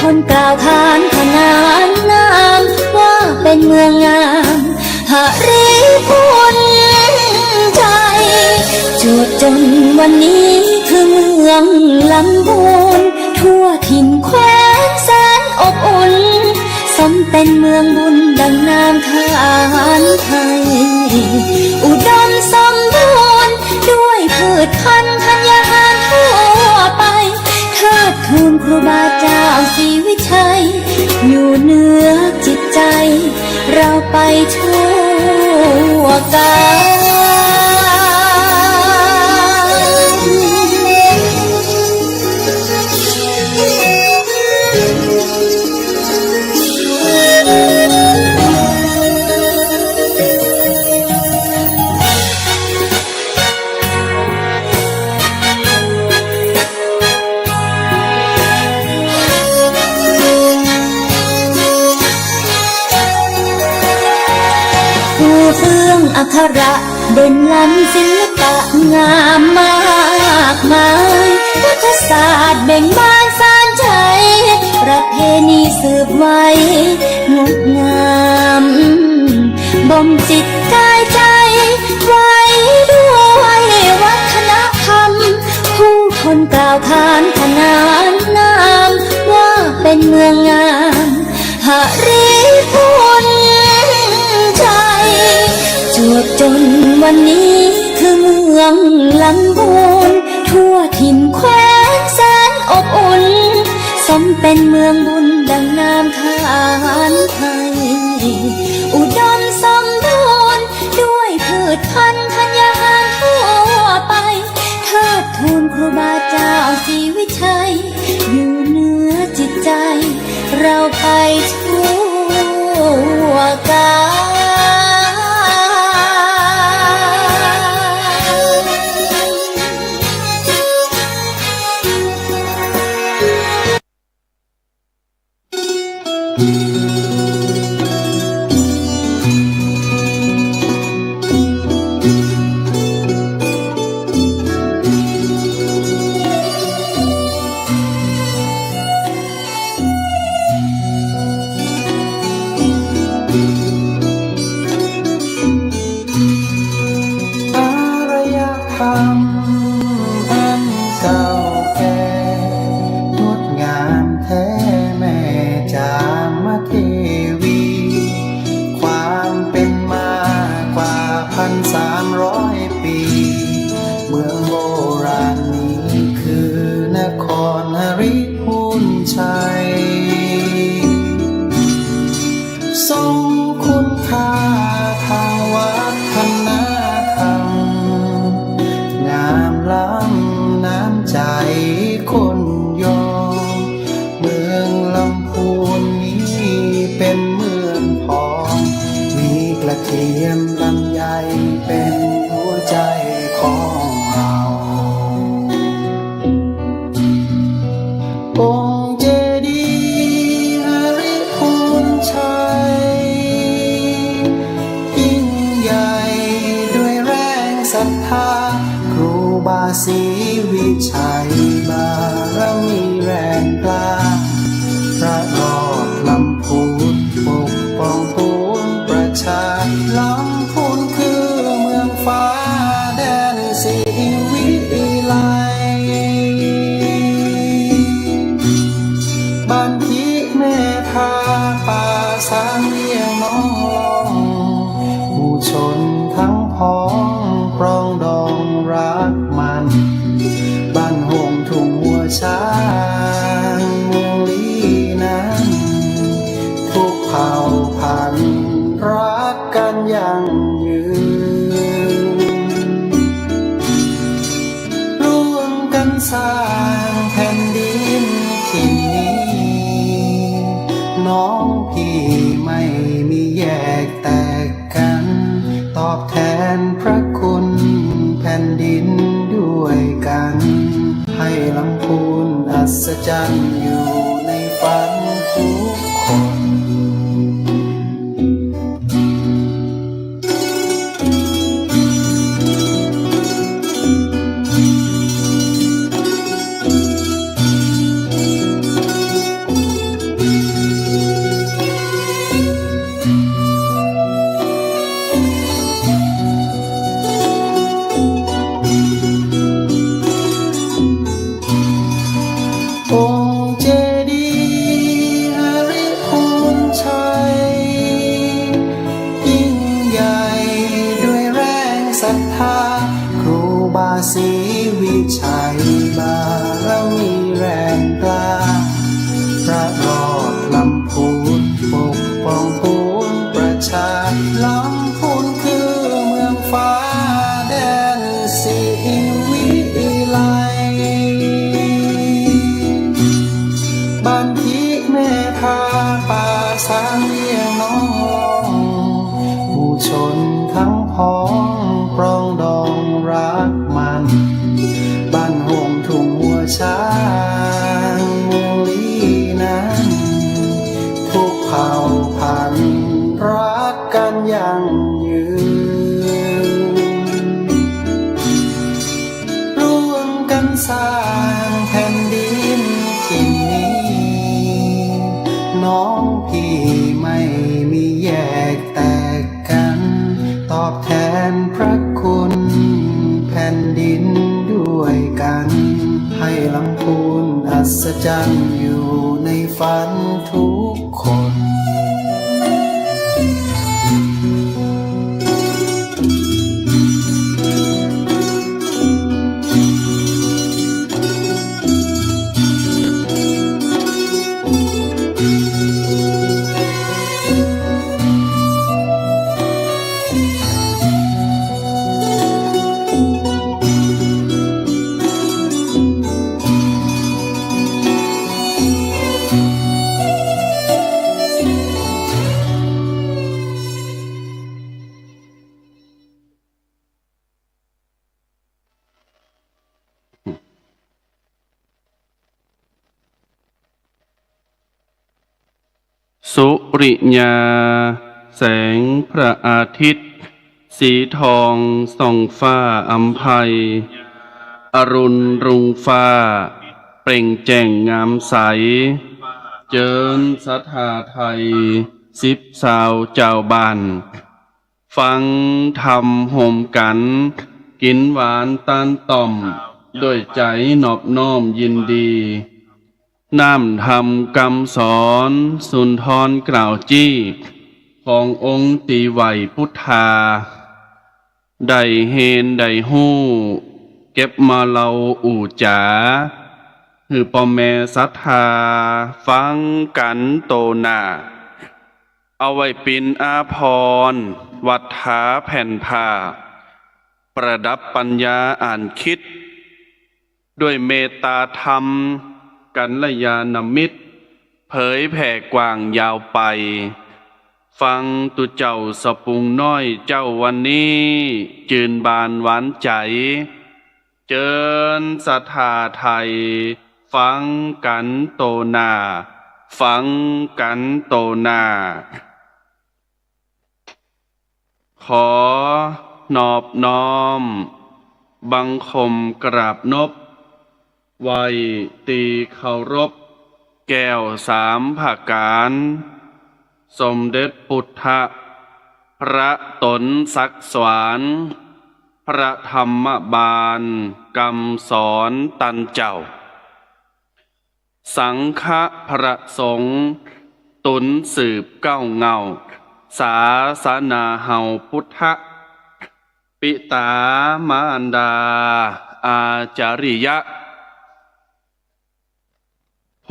คนกล่าวขานขนานนามว่าเป็นเมืองงามหฤพูนใจจวบจนวันนี้คือเมืองลำพูนทั่วถิ่นแคว้นแสนอบอุ่นสมเป็นเมืองบุญดังนามทานไทยอุดมสมบูรณ์ด้วยพืชพันธุ์ธัญญาหารทั่วไปเทิดทูนครูบาเจ้าศรีวิชัยอยู่เหนือจิตใจเราไปทั่วกาลเฟื่องอักขระเด่นล้ำศิลปะงามมากมายพุทธศาสตร์เบ่งบานสานใจประเพณีสืบไว้งดงามบ่มจิตกายใจไว้ด้วยวัฒนธรรมผู้คนกล่าวขานขนานนามว่าเป็นเมืองงามหฤพูนใจจวบจนวันนี้คือเมืองลำพูนทั่วถิ่นแคว้นแสนอบอุ่นสมเป็นเมืองบุญดังนามทานไทยอุดมสมบูรณ์ด้วยพืชพันธุ์ธัญญาหารทั่วไปเทิดทูนครูบาเจ้าศรีวิชัยอยู่เหนือจิตใจเราไปทั่วกาล300 ปีเมืองโบราณนี้คือนครหฤพูนชัยทรงคุณค่าทางวัฒนธรรมงามล้ำน้ำใจคนยอมเมืองลำพูนนี้เป็นเมืองทองมีกระเทียมลำไยเป็นหัวใจของเราองค์เจดีย์หฤพูนชัยยิ่งใหญ่ด้วยแรงศรัทธาครูบาศรีวิชัยบารมีแรงกล้าพระรอดลำพูนปกป้องปวงประชาลำพูนคือเมืองฟ้าแดนศรีวิไลบ้านที่แม่ทาป่าสามเลี้ยงน้องลองหมู่ชนทั้งพ้องปรองดองรักมันบ้านหงทุ่งหัวช้างเมืองลีนั้นทุกเผ่าพันธุ์รักกันยั่งยืนร่วมกันสร้างแผ่นดินที่นี้น้องพี่ไม่มีแยกแตกกันตอบแทนพระคุณแผ่นดินด้วยกันให้ลำพูนอัศจรรย์อยู่ในฝันทุกคน องค์เจดีย์หฤภูมิชัยยิ่งใหญ่ด้วยแรงศรัทธาครูบาศรีวิชัยบารมีแรงกล้าพระรอดลำพูนปกป้องปวงประชาลำพูนคือเมืองฟ้าแดนสิวิไลบ้านพีแม่ทาป่าสางเลี้ยงน้องหมู่ชนทั้งพ้องปรองดองรักมันบ้านห่วงทุ่งหัวช้างมูลีนั้นทุกเผ่าพันธุ์รักกันยั่งยืนร่วมกันสร้างแผ่นดินที่นี้น้องพี่ไม่มีแยกแตกกันตอบแทนพระคุณแผ่นดินด้วยกันให้ลำพูนอัศจรรย์อยู่ในฝันทุกคน สุริยาแสงพระอาทิตย์สีทองส่องฟ้าอัมไพอรุณรุ่งฟ้าเปล่งแจ่งงามใสเจิญศรัทธาไทยสิบสาวเจ้าบ้านฟังธรรมห่มกันกินหวานตานต่อมด้วยใจนอบน้อมยินดีน้ำธรรมกำสอนสุนทรกล่าวจี้ขององค์ตีไหวพุทธาได้เห็นได้หู้เก็บมาเล่าอู่จ๋าหือปอแม่ศรัทธาฟังกันโตหน้าเอาไว้ปินอาภรณ์วัดถาแผ่นผ้าประดับปัญญาอ่านคิดด้วยเมตตาธรรมกัลยาณมิตรเผยแผ่กว้างยาวไปฟังตุเจ้าสปุงน้อยเจ้าวันนี้จืนบานหวานใจเจิญศรัทธาไทยฟังกันโตหน้าฟังกันโตหน้าขอนอบน้อมบังคมกราบนบไหวตีเคารพแก้วสามภาการสมเด็จพุทธพระตนศักดิ์สวรพระธรรมบาลกำสอนตันเจ้าสังฆพระสงฆ์ตุนสืบเก้าเงาศาสนาเฮาพุทธปิตามารดาอาจาริยะ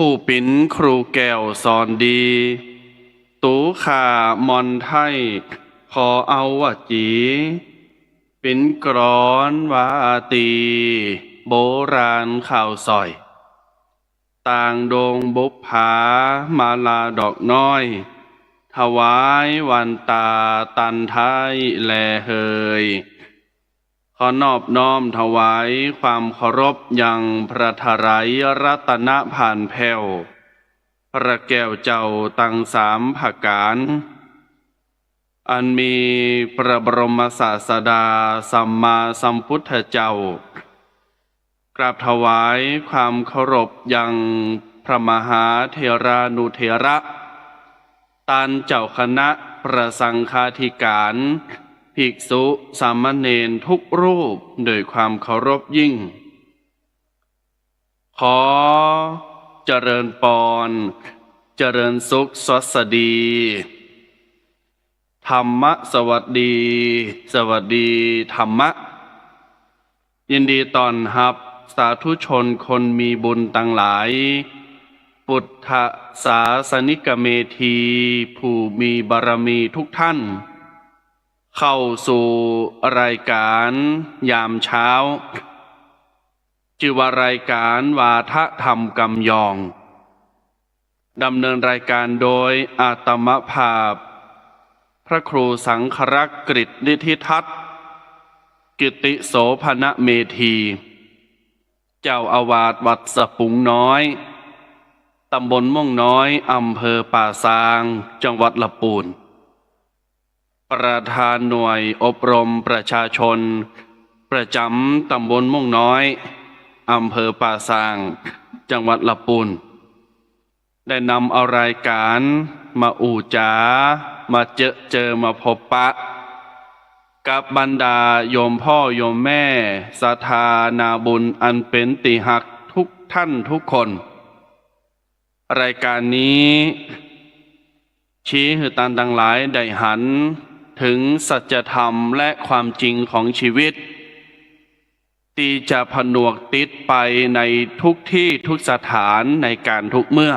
ผู้ปิ่นครูแก้วสอนดีตูขามอนไทยขอเอาวจีปิ่นกรอนวาตีโบราณข่าวซอยต่างดงบุปผามาลาดอกน้อยถวายวันตาตันไทยแลเฮยขอนอบน้อมถวายความเคารพยังพระทรายรัตนผ่านแผ่วพระแก้วเจ้าตั้งสามภาการอันมีพระบรมศาสดาสัมมาสัมพุทธเจ้ากราบถวายความเคารพยังพระมหาเถรานุเถระตานเจ้าคณะประสังฆาธิการภิกษุสามเณรทุกรูปโดยความเคารพยิ่งขอ เจริญปอนเจริญสุขสวัสดีธรรมะสวัสดี สวัสดีธรรมะยินดีต้อนรับสาธุชนคนมีบุญต่างหลายพุทธศาสนิกเมธีผู้มีบารมีทุกท่านเข้าสู่รายการยามเช้าชื่อว่ารายการวาทธรรมกำยองดำเนินรายการโดยอาตมภาพพระครูสังฆรักษ์กฤษนิธิทัศน์กิติโสภณเมธีเจ้าอาวาสวัดสะปุงน้อยตำบลม่วงน้อยอำเภอป่าซางจังหวัดลำพูนประธานหน่วยอบรมประชาชนประจำตำบลม่วงน้อยอำเภอป่าซางจังหวัดลำพูนได้นำเอารายการมาอู่จามาเจอมาพบปะกับบรรดาโยมพ่อโยมแม่ศรัทธานาบุญอันเป็นติหักทุกท่านทุกคนรายการนี้ชี้ให้ท่านทั้งหลายได้หันถึงสัจธรรมและความจริงของชีวิตที่จะผนวกติดไปในทุกที่ทุกสถานในการทุกเมื่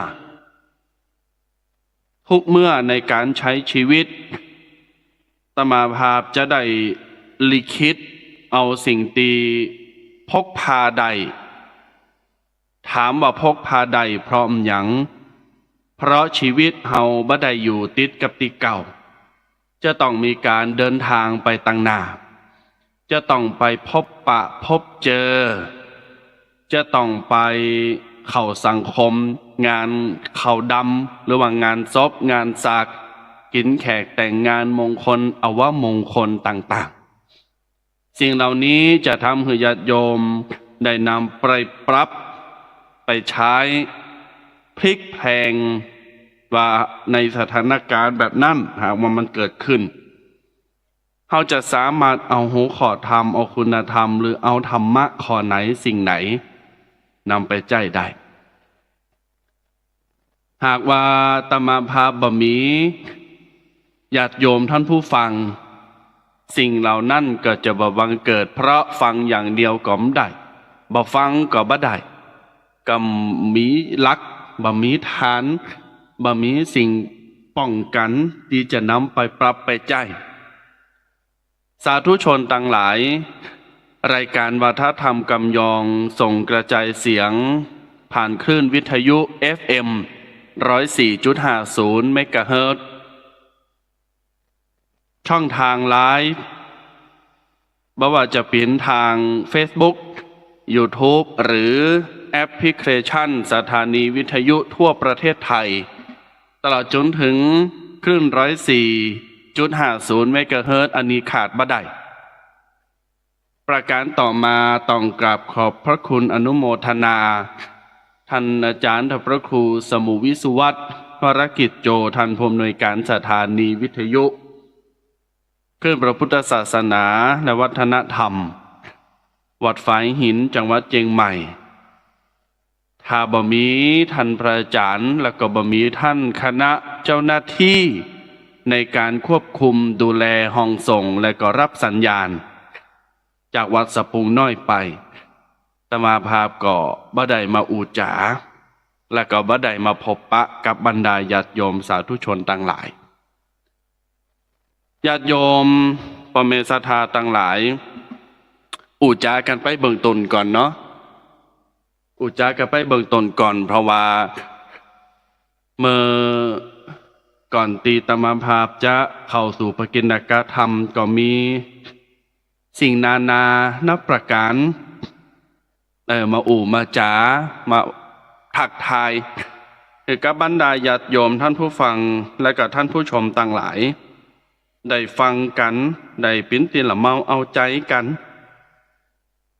อในการใช้ชีวิตตมาภาพจะได้ลิขิตเอาสิ่งตีพกพาใดถามว่าพกพาใดเพราะหยังเพราะชีวิตเฮาบ่ได้อยู่ติดกับติเก่าจะต้องมีการเดินทางไปต่างหน้าจะต้องไปพบปะพบเจอจะต้องไปเข้าสังคมงานเข้าดำหรือว่างานศพงานสากกินแขกแต่งงานมงคลอวมงคลต่างๆสิ่งเหล่านี้จะทำให้ญาติโยมได้นำไปปรับไปใช้พลิกแพลงว่าในสถานการณ์แบบนั้นหากว่ามันเกิดขึ้นเขาจะสามารถเอาหัวข้อธรรมเอาคุณธรรมหรือเอาธรรมะข้อไหนสิ่งไหนนำไปใจได้หากว่าตมาภาพบ่มีญาติโยมท่านผู้ฟังสิ่งเหล่านั้นก็จะบ่บังเกิดเพราะฟังอย่างเดียวก็ไม่ได้บ่ฟังก็บ่ได้ก็มีหลักบ่มีฐานบ่มีสิ่งป้องกันที่จะนำไปปรับไปใจสาธุชนต่างหลายรายการวาทธรรมกำยองส่งกระจายเสียงผ่านคลื่นวิทยุ FM 104.50 เมกะเฮิรตซ์ช่องทางไลฟ์บ่ว่าจะเป็นทาง Facebook YouTube หรือแอปพลิเคชันสถานีวิทยุทั่วประเทศไทยตลอดจนถึงคลื่น 104.50 เมกะเฮิรตซ์อันนี้ขาดบ่ได้ประการต่อมาต้องกราบขอบพระคุณอนุโมทนาท่านอาจารย์พระครูสมุวิสุวัตรภารกิจโจท่านผู้อำนวยการสถานีวิทยุคลื่นพระพุทธศาสนาและวัฒนธรรมวัดฝายหินจังหวัดเชียงใหม่ถ้าบ่มีท่านพระอาจารย์และก็บ่มีท่านคณะเจ้าหน้าที่ในการควบคุมดูแลห้องส่งและก็รับสัญญาณจากวัดสะพุงน้อยไปตมาภาพก็บ่ได้มาอูจาและก็บ่ได้มาพบปะกับบรรดาญาติโยมสาธุชนต่างหลายญาติโยมปเมศรัทธาต่างหลายอูจากันไปเบื้องต้นก่อนเนาะอูจากันไปเบื้องต้นก่อนเพราะว่าเมื่อก่อนตีตมาภาพจะเข้าสู่ปกิณกธรรมก็มีสิ่งนานานับประการมาอู่มาจ๋ามาทักทายกับบรรดาญาติโยมท่านผู้ฟังและกับท่านผู้ชมต่างหลายได้ฟังกันได้ปิ้นตีละเมาเอาใจกัน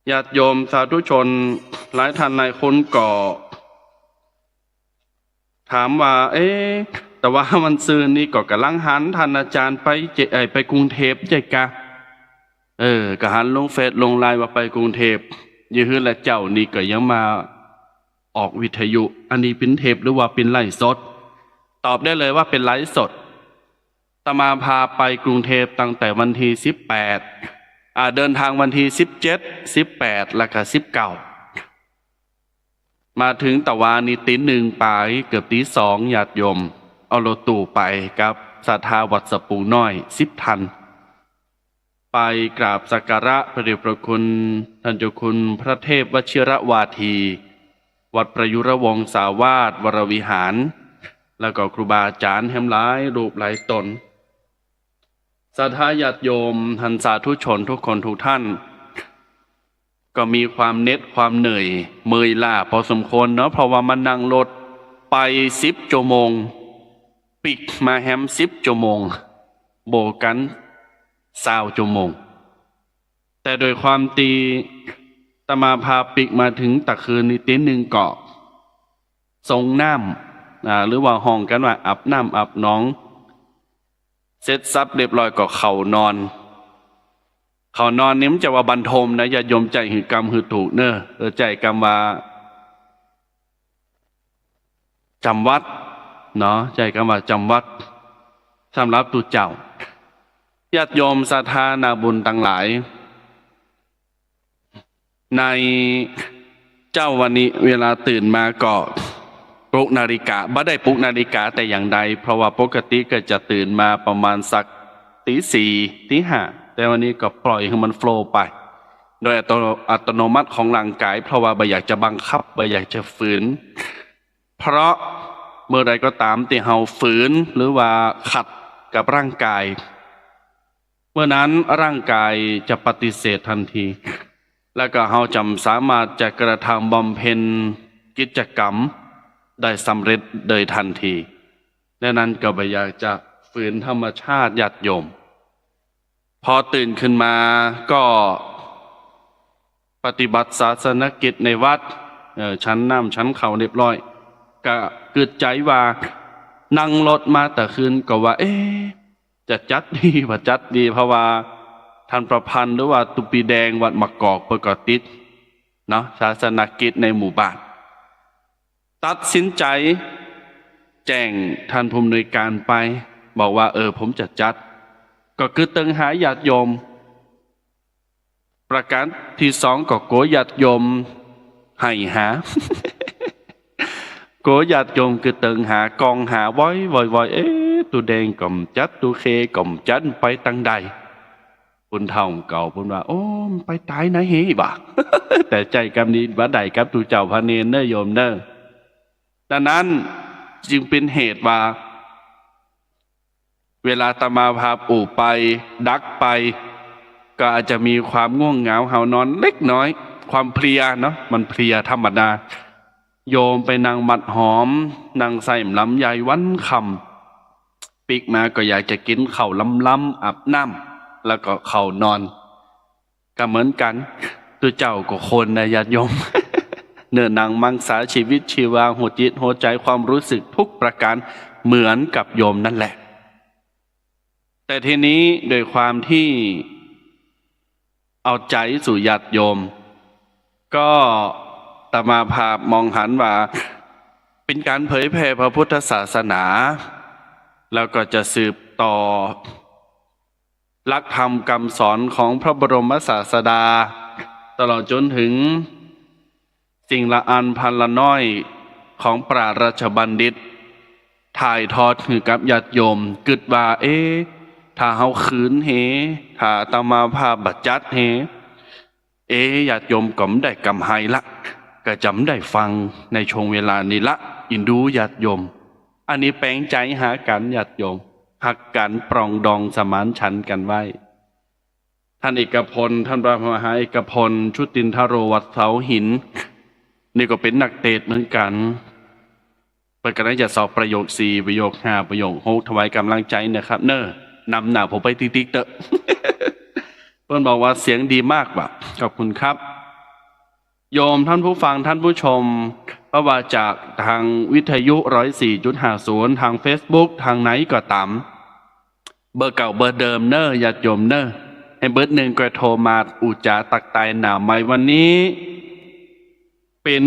ญาติโยมสาธุชนหลายท่านหลายคนก็ถามว่าแต่ว่าวันซืนนี้ก็กำลังหันท่านอาจารย์ไปกรุงเทพเจ๊กะก็หันลงเฟซลงไลน์ว่าไปกรุงเทพยื้อและเจ้านี่ก็ยังมา ออกวิทยุอันนี้เป็นเทปหรือว่าเป็นไลฟ์สดตอบได้เลยว่าเป็นไลฟ์สดอาตมาพาไปกรุงเทพตั้งแต่วันที่18เดินทางวันที่17 18แล้วก็19มาถึงตะวานีตีหนึ่งไปเกือบตี2ญาติโยมเอารถตู้ไปกับศรัทธาวัดสปูน้อย10 ทันไปกราบสักการะพระเดชพระคุณท่านเจ้าคุณพระเทพวชิรวาทีวัดประยุรวงศาวาสวรวิหารแล้วก็ครูบาอาจารย์แห่งหลายรูปหลายตนศรัทธาญาติโยมท่านสาธุชนทุกคนทุกท่านก็มีความเหน็ดความเหนื่อยเมื่อยล้าพอสมควรเนาะเพราะว่ามันนั่งรถไป10 ชั่วโมงปิกมาแฮม10 ชั่วโมงโบกัน20 ชั่วโมงแต่โดยความตีตมาพาปิกมาถึงตะคืนนี้ตีหนึ่งเกาะทรงน้ำหรือว่าห้องกันว่าอาบน้ำอาบน้องเสร็จซับเรียบร้อยก็เข้านอนนี่มันจะว่าบรรทมนะอย่าโยมใจหือกรรมหือถูกเนอะใจกรรมว่าจำวัดเนาะใจกรรมว่าจำวัดสำหรับตุเจ้าญาติโยมศรัทธานาบุญทั้งหลายในเจ้าวันนี้เวลาตื่นมาก็ปลุกนาฬิกาบ่ได้ปลุกนาฬิกาแต่อย่างใดเพราะว่าปกติก็จะตื่นมาประมาณสักตี 4 ตี 5แต่วันนี้ก็ปล่อยให้มันโฟลว์ไปโดยอัตโนมัติของร่างกายเพราะว่าบ่อยากจะบังคับบ่อยากจะฝืนเพราะเมื่อใดก็ตามที่เฮาฝืนหรือว่าขัดกับร่างกายเมื่อนั้นร่างกายจะปฏิเสธทันทีแล้วก็เฮาจำสามารถจะกระทำบำเพ็ญกิจกรรมได้สำเร็จโดยทันทีดังนั้นก็บ่อยากจะฝืนธรรมชาติญาติโยมพอตื่นขึ้นมาก็ปฏิบัติศาสนกิจในวัดชั้นน้ำชั้นเขาเรียบร้อยก็เกิดใจว่านั่งรถมาแต่คืนก็ว่าจะจัดดีว่าจัดดีเพราะว่าท่านประพันธ์หรือว่าตุปีแดงวัดมะกอกเปิดกอติดเนาะศาสนกิจในหมู่บ้านตัดสินใจแจ้งท่านผู้อำนวยการไปบอกว่าผมจะจัดก็คือตึงหาญาติโยมประการที่2ก็โกญาติโยมให้หา โกญาติโยมคือตึงหากองหาไว้ตัวแดงก่อมจัดตัวเคก่อมจัดไปตั้งใดปุ่นเท่าเก่าปุ่นว่าไปตายนะเฮ้บ่า แต่ใจกำนี้ว่าใดกับตูเจ้าพระเนรเนอโยมเนอดังนั้นจึงเป็นเหตุว่าเวลาตมาพาปู่ไปดักไปก็อาจจะมีความง่วงเหงาหานอนเล็กน้อยความเพลียเนาะมันเพลียธรรมดาโยมไปนั่งมัดหอมนั่งใส่ลำไยวันคำปิกมาก็อยากจะกินข้าวล้ำๆอาบน้ำแล้วก็เข้านอนก็เหมือนกันตัวเจ้าก็คนนะญาติโยม เนื้อหนังมังสาชีวิตชีวาหัวจิตหัวใจความรู้สึกทุกประการเหมือนกับโยมนั่นแหละแต่ทีนี้โดยความที่เอาใจสู่ญาติโยมก็ตมาภาพมองหันว่าเป็นการเผยแผ่พระพุทธศาสนาแล้วก็จะสืบต่อหลักธรรมคำสอนของพระบรมศาสดาตลอดจนถึงสิ่งละอันพันละน้อยของปราชญ์ราชบัณฑิตถ่ายทอดถึงกับญาติโยมกึดว่าถ้าเฮาขืนถ้าตมาภาพบัดจัดญาติโยมก็ไม่ได้กำไห้ละก็จำได้ฟังในช่วงเวลานี้ละอินดูญาติโยมอันนี้แปลงใจหากันญาติโยมหักกันปรองดองสมานฉันท์กันไว้ท่านเอกพลท่านพระมหาเอกพลชุตินทโรวัดเสาหินนี่ก็เป็นนักเตะเหมือนกันเปิดกันจะสอบประโยค4ประโยค5ประโยค6ถวายกำลังใจนะครับเนอนำหน้าผมไปติ๊กเตอะ เพื่อนบอกว่าเสียงดีมากว่ะขอบคุณครับโยมท่านผู้ฟังท่านผู้ชมเพราะว่าจากทางวิทยุ 104.50 ทาง Facebook ทางไหนก็ตามเบอร์เก่าเบอร์เดิมเนอญาติโยมเนอให้เบอร์1ก็โทรมาอุจจาตักตายหนาวไหมวันนี้เป็น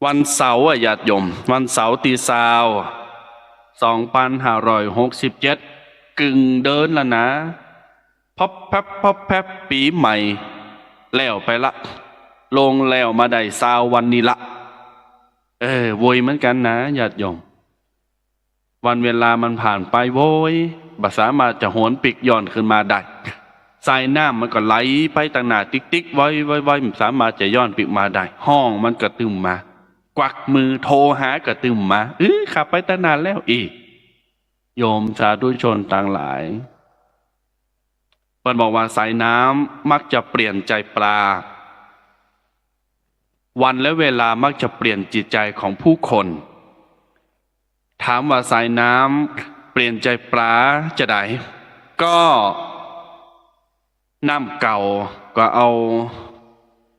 วันเสาร์ญาติโยมวันเสาร์ตีซาว2567กึ่งเดินแล้วนะพอบแป๊บปีใหม่แล้วไปละลงแล้วมาได้ซาววันนี้ละโวยเหมือนกันนะญาติโยมวันเวลามันผ่านไปโวยบ่สามารถจะโหนปิกย่อนขึ้นมาได้สายน้ำมันก็ไหลไปต่างหน้าติ๊กไว้ไม่สามารถจะย้อนปิกมาได้ห้องมันก็ตึมมากวักมือโทรหาก็ตึมมาขับไปตั้งนานแล้วอีกโยมสาธุชนต่างหลายเพิ่นบอกว่าสายน้ำมักจะเปลี่ยนใจปลาวันและเวลามักจะเปลี่ยนจิตใจของผู้คนถามว่าสายน้ำเปลี่ยนใจปลาจะได้ก็น้ำเก่าก็เอา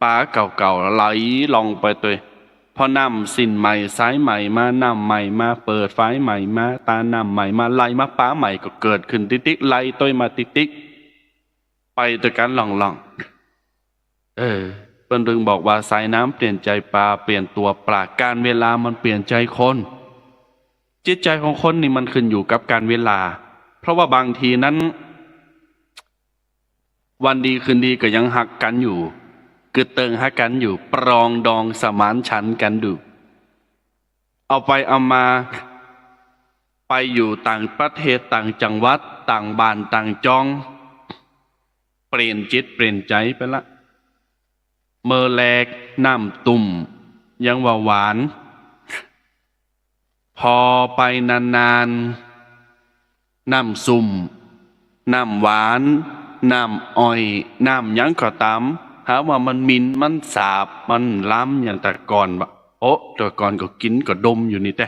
ปลาเก่าๆไหลลงไปตัวพอน้ำสิ้นใหม่สายใหม่มาน้ำใหม่มาเปิดไฟใหม่มาตาน้ำใหม่มาไหลมาปลาใหม่ก็เกิดขึ้นติ๊กไหลตัวมาติ๊กไปตัวกันหล่องเพิ่นถึงบอกว่าสายน้ำเปลี่ยนใจปลาเปลี่ยนตัวปลาการเวลามันเปลี่ยนใจคนจิตใจของคนนี่มันขึ้นอยู่กับการเวลาเพราะว่าบางทีนั้นวันดีคืนดีก็ยังหักกันอยู่กึดเติงหักกันอยู่ปรองดองสมานฉันท์กันดูเอาไปเอามาไปอยู่ต่างประเทศต่างจังหวัดต่างบ้านต่างจองเปลี่ยนจิตเปลี่ยนใจไปละเมื่อแลกน้ำตุ่มยังว่าหวานพอไปนานๆน้ำซุ่มน้ำหวานน้ำอ้อยน้ำยังก็ตามหาว่ามันมินมันสาบมันล้ำอย่างแต่ก่อนบะแต่ก่อนก็กินก็ดมอยู่นี่แต่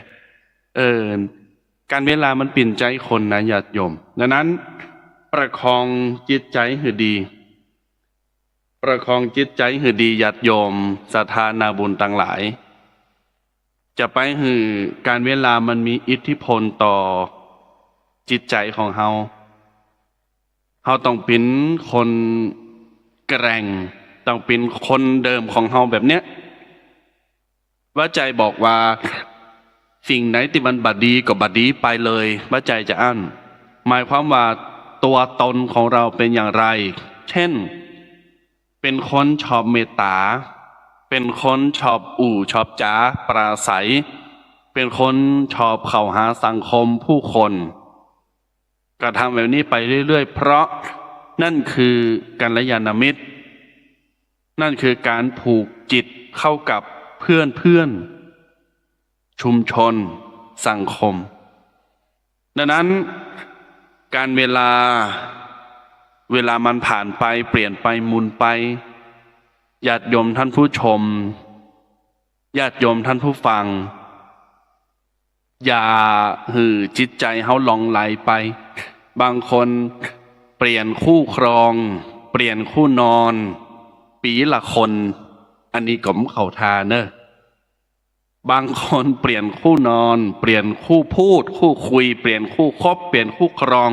การเวลามันเปลี่ยนใจคนนะญาติโยมดังนั้นประคองจิตใจให้ดีประคองจิตใจให้ดีญาติโยมศรัทธานาบุญต่างหลายจะไปหือการเวลามันมีอิทธิพลต่อจิตใจของเฮาต้องเป็นคนแกร่งต้องเป็นคนเดิมของเฮาแบบเนี้ยว่าใจบอกว่าสิ่งไหนที่มันบัดดีก็บัดดีไปเลยว่าใจจะอั้นหมายความว่าตัวตนของเราเป็นอย่างไรเช่นเป็นคนชอบเมตตาเป็นคนชอบชอบจ้าปราศัยเป็นคนชอบเข้าหาสังคมผู้คนกระทำแบบนี้ไปเรื่อยๆเพราะนั่นคือกัลยาณมิตรนั่นคือการผูกจิตเข้ากับเพื่อนชุมชนสังคมดังนั้นการเวลามันผ่านไปเปลี่ยนไปหมุนไปญาติโยมท่านผู้ชมญาติโยมท่านผู้ฟังอย่าหือจิตใจเฮาหลงไหลไปบางคนเปลี่ยนคู่ครองเปลี่ยนคู่นอนปีละคนอันนี้ก็เข้าทาเนอะบางคนเปลี่ยนคู่นอนเปลี่ยนคู่พูดคู่คุยเปลี่ยนคู่คบเปลี่ยนคู่ครอง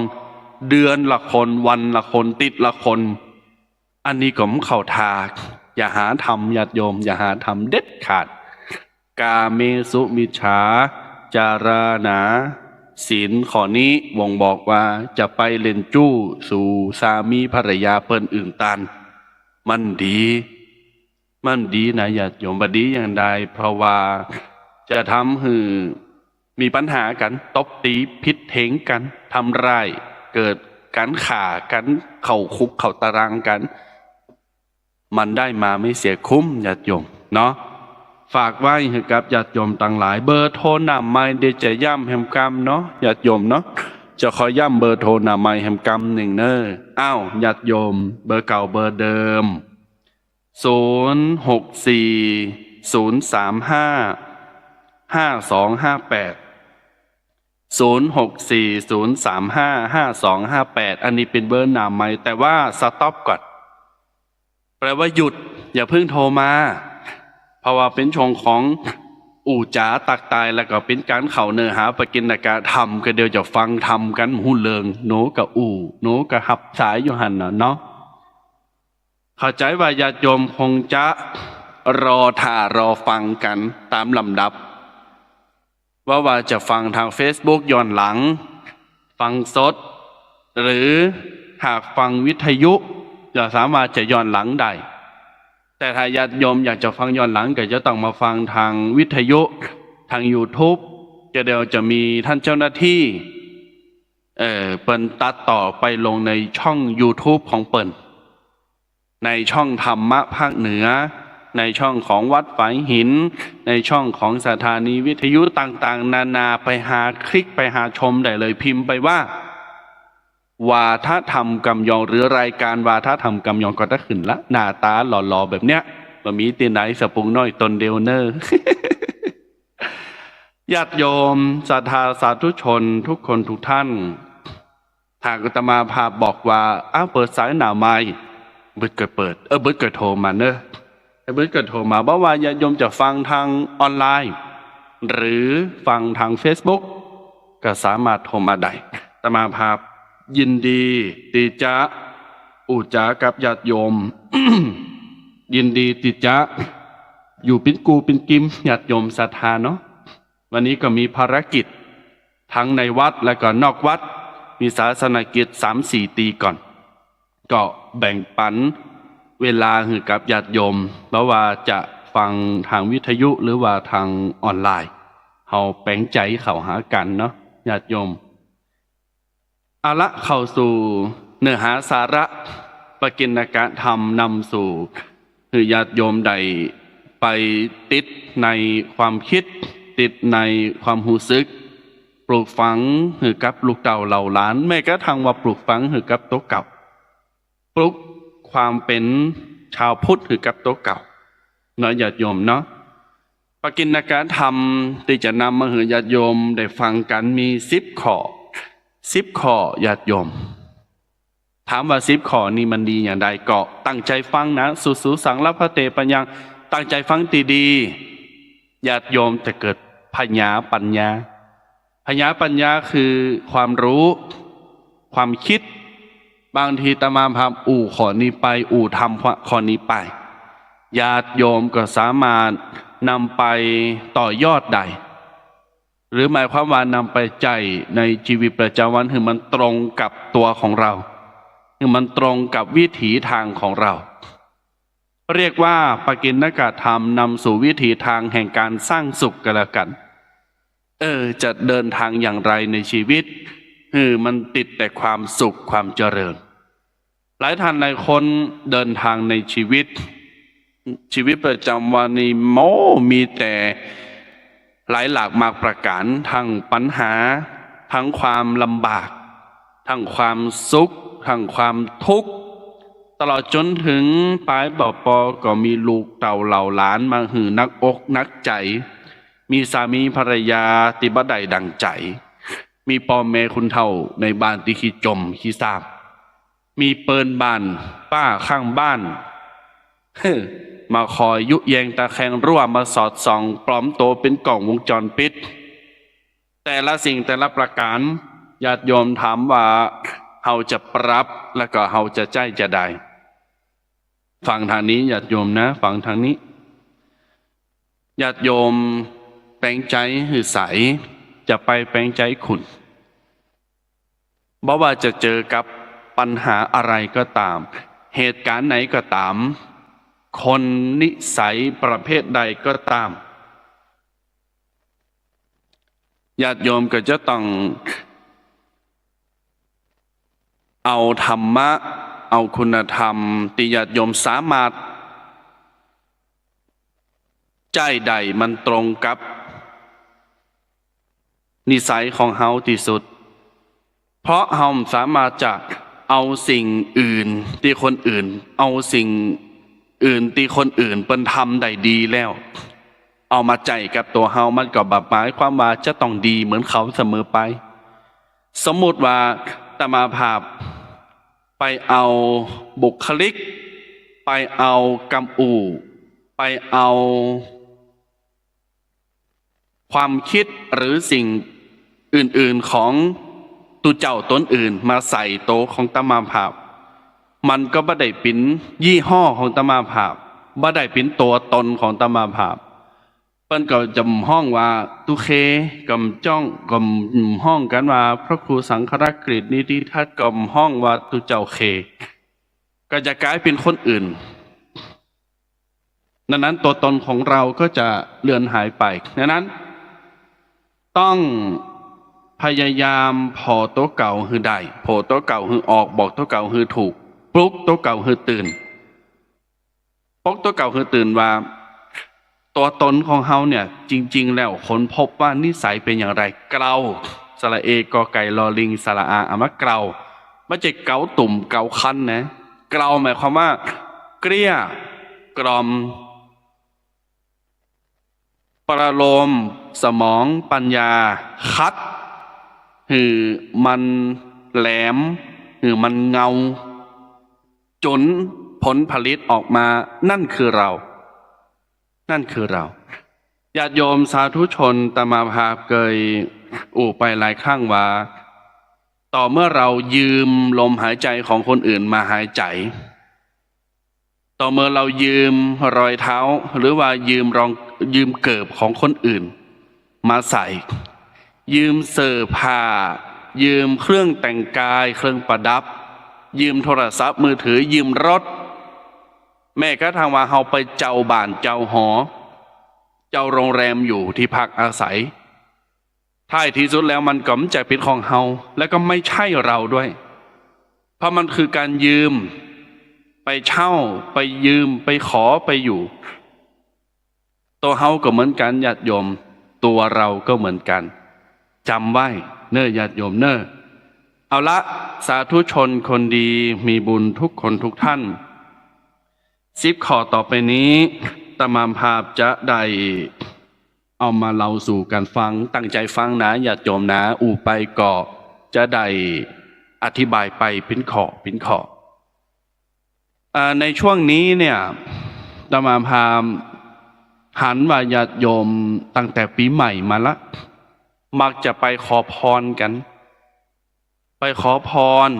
เดือนละคนวันละคนติดละคนอันนี้ก็เข้าทาอย่าหาทำญาติโยมอย่าหาทำเด็ดขาดกาเมสุมิจฉาจารานาศีลข้อนี้บ่งบอกว่าจะไปเล่นจู้สู่สามีภรรยาเปิ้นอื่นตันมันดีนะญาติโยมบดีอย่างใดเพราะว่าจะทำให้มีปัญหากันตบตีพิษเถงกันทำร้ายเกิดการข่ากันเข้าคุกเข้าตารางกันมันได้มาไม่เสียคุ้มญาติโยมเนาะฝากไว้ให้กับญาติโยมต่างหลายเบอร์โทรนำไม้เดจะย่ำแหมกรรมเนาะญาติโยมเนาะจะขอย่ำเบอร์โทรนำไม้แหมกรรมหนึ่งเนอะญาติโยมเบอร์เก่าเบอร์เดิม0640355258อันนี้เป็นเบอร์นำไม้แต่ว่าสต็อปก่อนแปลว่าหยุดอย่าเพิ่งโทรมาเพราะว่าเป็นช่วงของจ๋าตักตายแล้วก็เป็นการเข่าเนื้อหาปกิณกะทำก็เดียวจะฟังทำกันหูเลิงโนกับโนกับหับสายอยู่หันเนาะเข้าใจว่าญาติโยมคงจะ รอฟังกันตามลำดับว่าจะฟังทาง Facebook ย้อนหลังฟังสดหรือหากฟังวิทยุจะสามารถจะย้อนหลังได้แต่ถ้าญาติโยมอยากจะฟังย้อนหลังก็จะต้องมาฟังทางวิทยุทาง YouTube เดี๋ยวจะมีท่านเจ้าหน้าที่เปิ้นตัดต่อไปลงในช่อง YouTube ของเปิ้นในช่องธรรมะภาคเหนือในช่องของวัดฝายหินในช่องของสถานีวิทยุต่างๆนานาไปหาคลิกไปหาชมได้เลยพิมพ์ไปว่าวาทธรรมกำยองหรือรายการวาทธรรมกำยองก็จะขึ้นละหน้าตาหล่อๆแบบเนี้ยบะมีตีไหนสปุงน้อยตนเดียวเนอ ญาติโยมศรัทธาสาธุชนทุกคนทุกท่านหากอาตมาภาพบอกว่าเปิดสายหนาไม้บึดเกิดเปิดบึดเกิดโทรมาเนอะบึดเกิดโทรมาบอกว่าญาติโยมจะฟังทางออนไลน์หรือฟังทาง Facebook ก็สามารถโทรมาได้อาตมาภาพยินดีติจะอุจากับญาติโยม ยินดีติจะอยู่เป็นกูเป็นกิมญาติโยมศรัทธาเนาะวันนี้ก็มีภารกิจทั้งในวัดและก็นอกวัดมีศาสนกิจ 3-4 ตีก่อนก็แบ่งปันเวลาให้กับญาติโยมเพราะว่าจะฟังทางวิทยุหรือว่าทางออนไลน์เฮาแปลงใจเข้าหากันเนาะญาติโยมเอาละเข้าสู่เนื้อหาสาระปกิณกธรรมนำสู่คือญาติโยมใดไปติดในความคิดติดในความรู้สึกปลูกฝังให้กับลูกเต่าเหล่าหลานแม้กระทั่งว่าปลูกฝังให้กับโต๊ะเก่าปลุกความเป็นชาวพุทธให้กับโต๊ะเก่าเนาะญาติโยมเนาะปกิณกธรรมที่จะนำมาให้ญาติโยมได้ฟังกันมี10 ข้อ10 ข้อญาติโยมถามว่า10 ข้อนี้มันดีอย่างใดก็ตั้งใจฟังนะสุสังละพะเตปัญญังตั้งใจฟังดีๆญาติโยมจะเกิดปัญญาปัญญาคือความรู้ความคิดบางทีตมาพาข้อนี้ไปทำข้อนี้ไปญาติโยมก็สามารถนำไปต่อยอดได้หรือหมายความว่านำไปใจในชีวิตประจำวันให้มันตรงกับตัวของเราให้มันตรงกับวิถีทางของเราเรียกว่าปกิณกธรรมนำสู่วิถีทางแห่งการสร้างสุขกันแล้วกันจะเดินทางอย่างไรในชีวิตมันติดแต่ความสุขความเจริญหลายท่านหลายคนเดินทางในชีวิตประจำวันนี้มีแต่หลายหลากมากประการทั้งปัญหาทั้งความลำบากทั้งความสุขทั้งความทุกข์ตลอดจนถึงปลายปอก็มีลูกเต่าเหล่าหลานมาหือนักอกนักใจมีสามีภรรยาติบ่ได้ดังใจมีพ่อแม่คุณเฒ่าในบ้านที่ขี้จมขี้ซาบมีเปิ้นบ้านป้าข้างบ้านมาคอยยุแยงตะแคงรั่วมาสอดส่องปลอมตัวเป็นกล่องวงจรปิดแต่ละสิ่งแต่ละประการญาติโยมถามว่าเฮาจะปรับแล้วก็เฮาจะใจจะได้ฟังทางนี้ญาติโยมนะฟังทางนี้ญาติโยมแปลงใจหือใสจะไปแปลงใจขุนบ่ว่าจะเจอกับปัญหาอะไรก็ตามเหตุการณ์ไหนก็ตามคนนิสัยประเภทใดก็ตามญาติโยมก็จะต้องเอาธรรมะเอาคุณธรรมที่ญาติโยมสามารถใจใดมันตรงกับนิสัยของเฮาที่สุดเพราะเฮาสามารถจะเอาสิ่งอื่นที่คนอื่นเอาสิ่งอื่นที่คนอื่นเปิ้นทำได้ดีแล้วเอามาใจกับตัวเฮามันก็หมายความว่าจะต้องดีเหมือนเขาเสมอไปสมมุติว่าตมาภาพไปเอาบุคลิกไปเอากำอู่ไปเอาความคิดหรือสิ่งอื่นๆของตุเจ้าตนอื่นมาใส่โตของตมาภาพมันก็บ่ได้เป็นยี่ห้อของตมาภาพ บ่ได้เป็นตัวตนของตมาภาพเปิ้นก็จำห้องว่าตุเคกำจ้องกำห้องกันว่าพระครูสังฆรักฤตนิติทัศน์กำห้องว่าตุเจ้าเคก็จะกลายเป็นคนอื่นดังนั้นตัวตนของเราก็จะเลือนหายไปดังนั้นต้องพยายามพอตัวเก่าคือได้พอตัวเก่าคือออกบอกตัวเก่าคือถูกปลุกตัวเก่าคือตื่นปลุกตัวเก่าคือตื่นว่าตัวตนของเฮาเนี่ยจริงๆแล้วค้นพบว่านิสัยเป็นอย่างไรเกลาสระเอกอไก่ลอลิงสระอาอามะเกลาไม่ใช่เกาตุ่มเกาคันนะเกลาหมายความว่าเกลี้ยกล่อมประโลมสมองปัญญาคัดหือมันแหลมหือมันเงาจนผลผลิตออกมานั่นคือเรานั่นคือเราญาติโยมสาธุชนตมาภาพเคยไปหลายครั้งว่าต่อเมื่อเรายืมลมหายใจของคนอื่นมาหายใจต่อเมื่อเรายืมรอยเท้าหรือว่ายืมเกิบของคนอื่นมาใส่ยืมเสื้อผ้ายืมเครื่องแต่งกายเครื่องประดับยืมโทรศัพท์มือถือยืมรถแม่ก็ทางว่าเฮาไปเจ้าบ้านเจ้าหอเจ้าโรงแรมอยู่ที่พักอาศัยท้ายที่สุดแล้วมันก็ไม่ใช่เป็นของเฮาและก็ไม่ใช่เราด้วยเพราะมันคือการยืมไปเช่าไปยืมไปขอไปอยู่ตัวเฮาก็เหมือนกันญาติโยมตัวเราก็เหมือนกันจำไว้เน้อญาติโยมเน้อเอาละสาธุชนคนดีมีบุญทุกคนทุกท่าน10 ข้อต่อไปนี้ตามามภาพจะได้เอามาเล่าสู่กันฟังตั้งใจฟังนะญาติโยมนะไปก็จะได้อธิบายไปเป็นข้อในช่วงนี้เนี่ยตามามภาพหันว่าญาติโยมตั้งแต่ปีใหม่มาละมักจะไปขอพรกันไปขอพร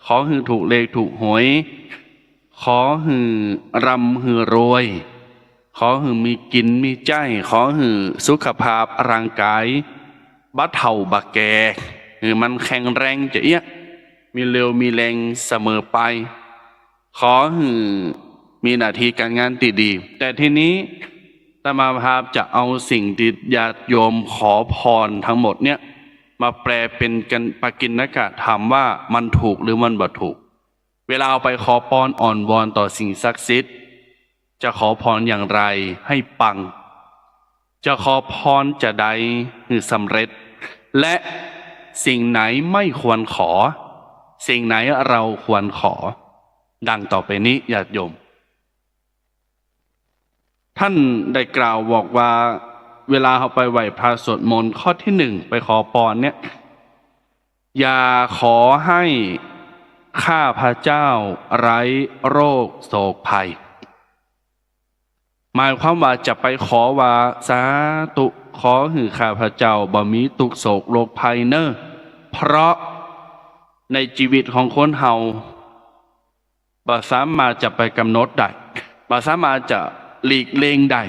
ขอให้ถูกเลขถูกหวยขอให้ร่ำให้รวยขอให้มีกินมีใจขอให้สุขภาพร่างกายบัดเฒ่าบักแก่มันแข็งแรงจะเอี้ยมีเร็วมีแรงเสมอไปขอให้มีหน้าที่การงานที่ดีแต่ทีนี้อาตมาภาพจะเอาสิ่งที่ญาติโยมขอพรทั้งหมดเนี่ยมาแปลเป็นกันปกิณกะถามว่ามันถูกหรือมันบ่ถูกเวลาเอาไปขอพรอ่อนวอนต่อสิ่งศักดิ์สิทธิ์จะขอพรอย่างไรให้ปังจะขอพรจะใดให้สำเร็จและสิ่งไหนไม่ควรขอสิ่งไหนเราควรขอดังต่อไปนี้ญาติโยมท่านได้กล่าวบอกว่าเวลาเขาไปไหว้พระสวดมนต์ข้อที่1ไปขอพรเนี่ยอย่าขอให้ข้าพระเจ้าไร้โรคโศกภัยหมายความว่าจะไปขอว่าสาธุขอให้ข้าพระเจ้าบ่มีทุกโศกโรคภัยเนอะเพราะในชีวิตของคนเฮาบ่สามารถจะไปกำหนดได้บ่สามารถจะหลีกเลี่ยงได้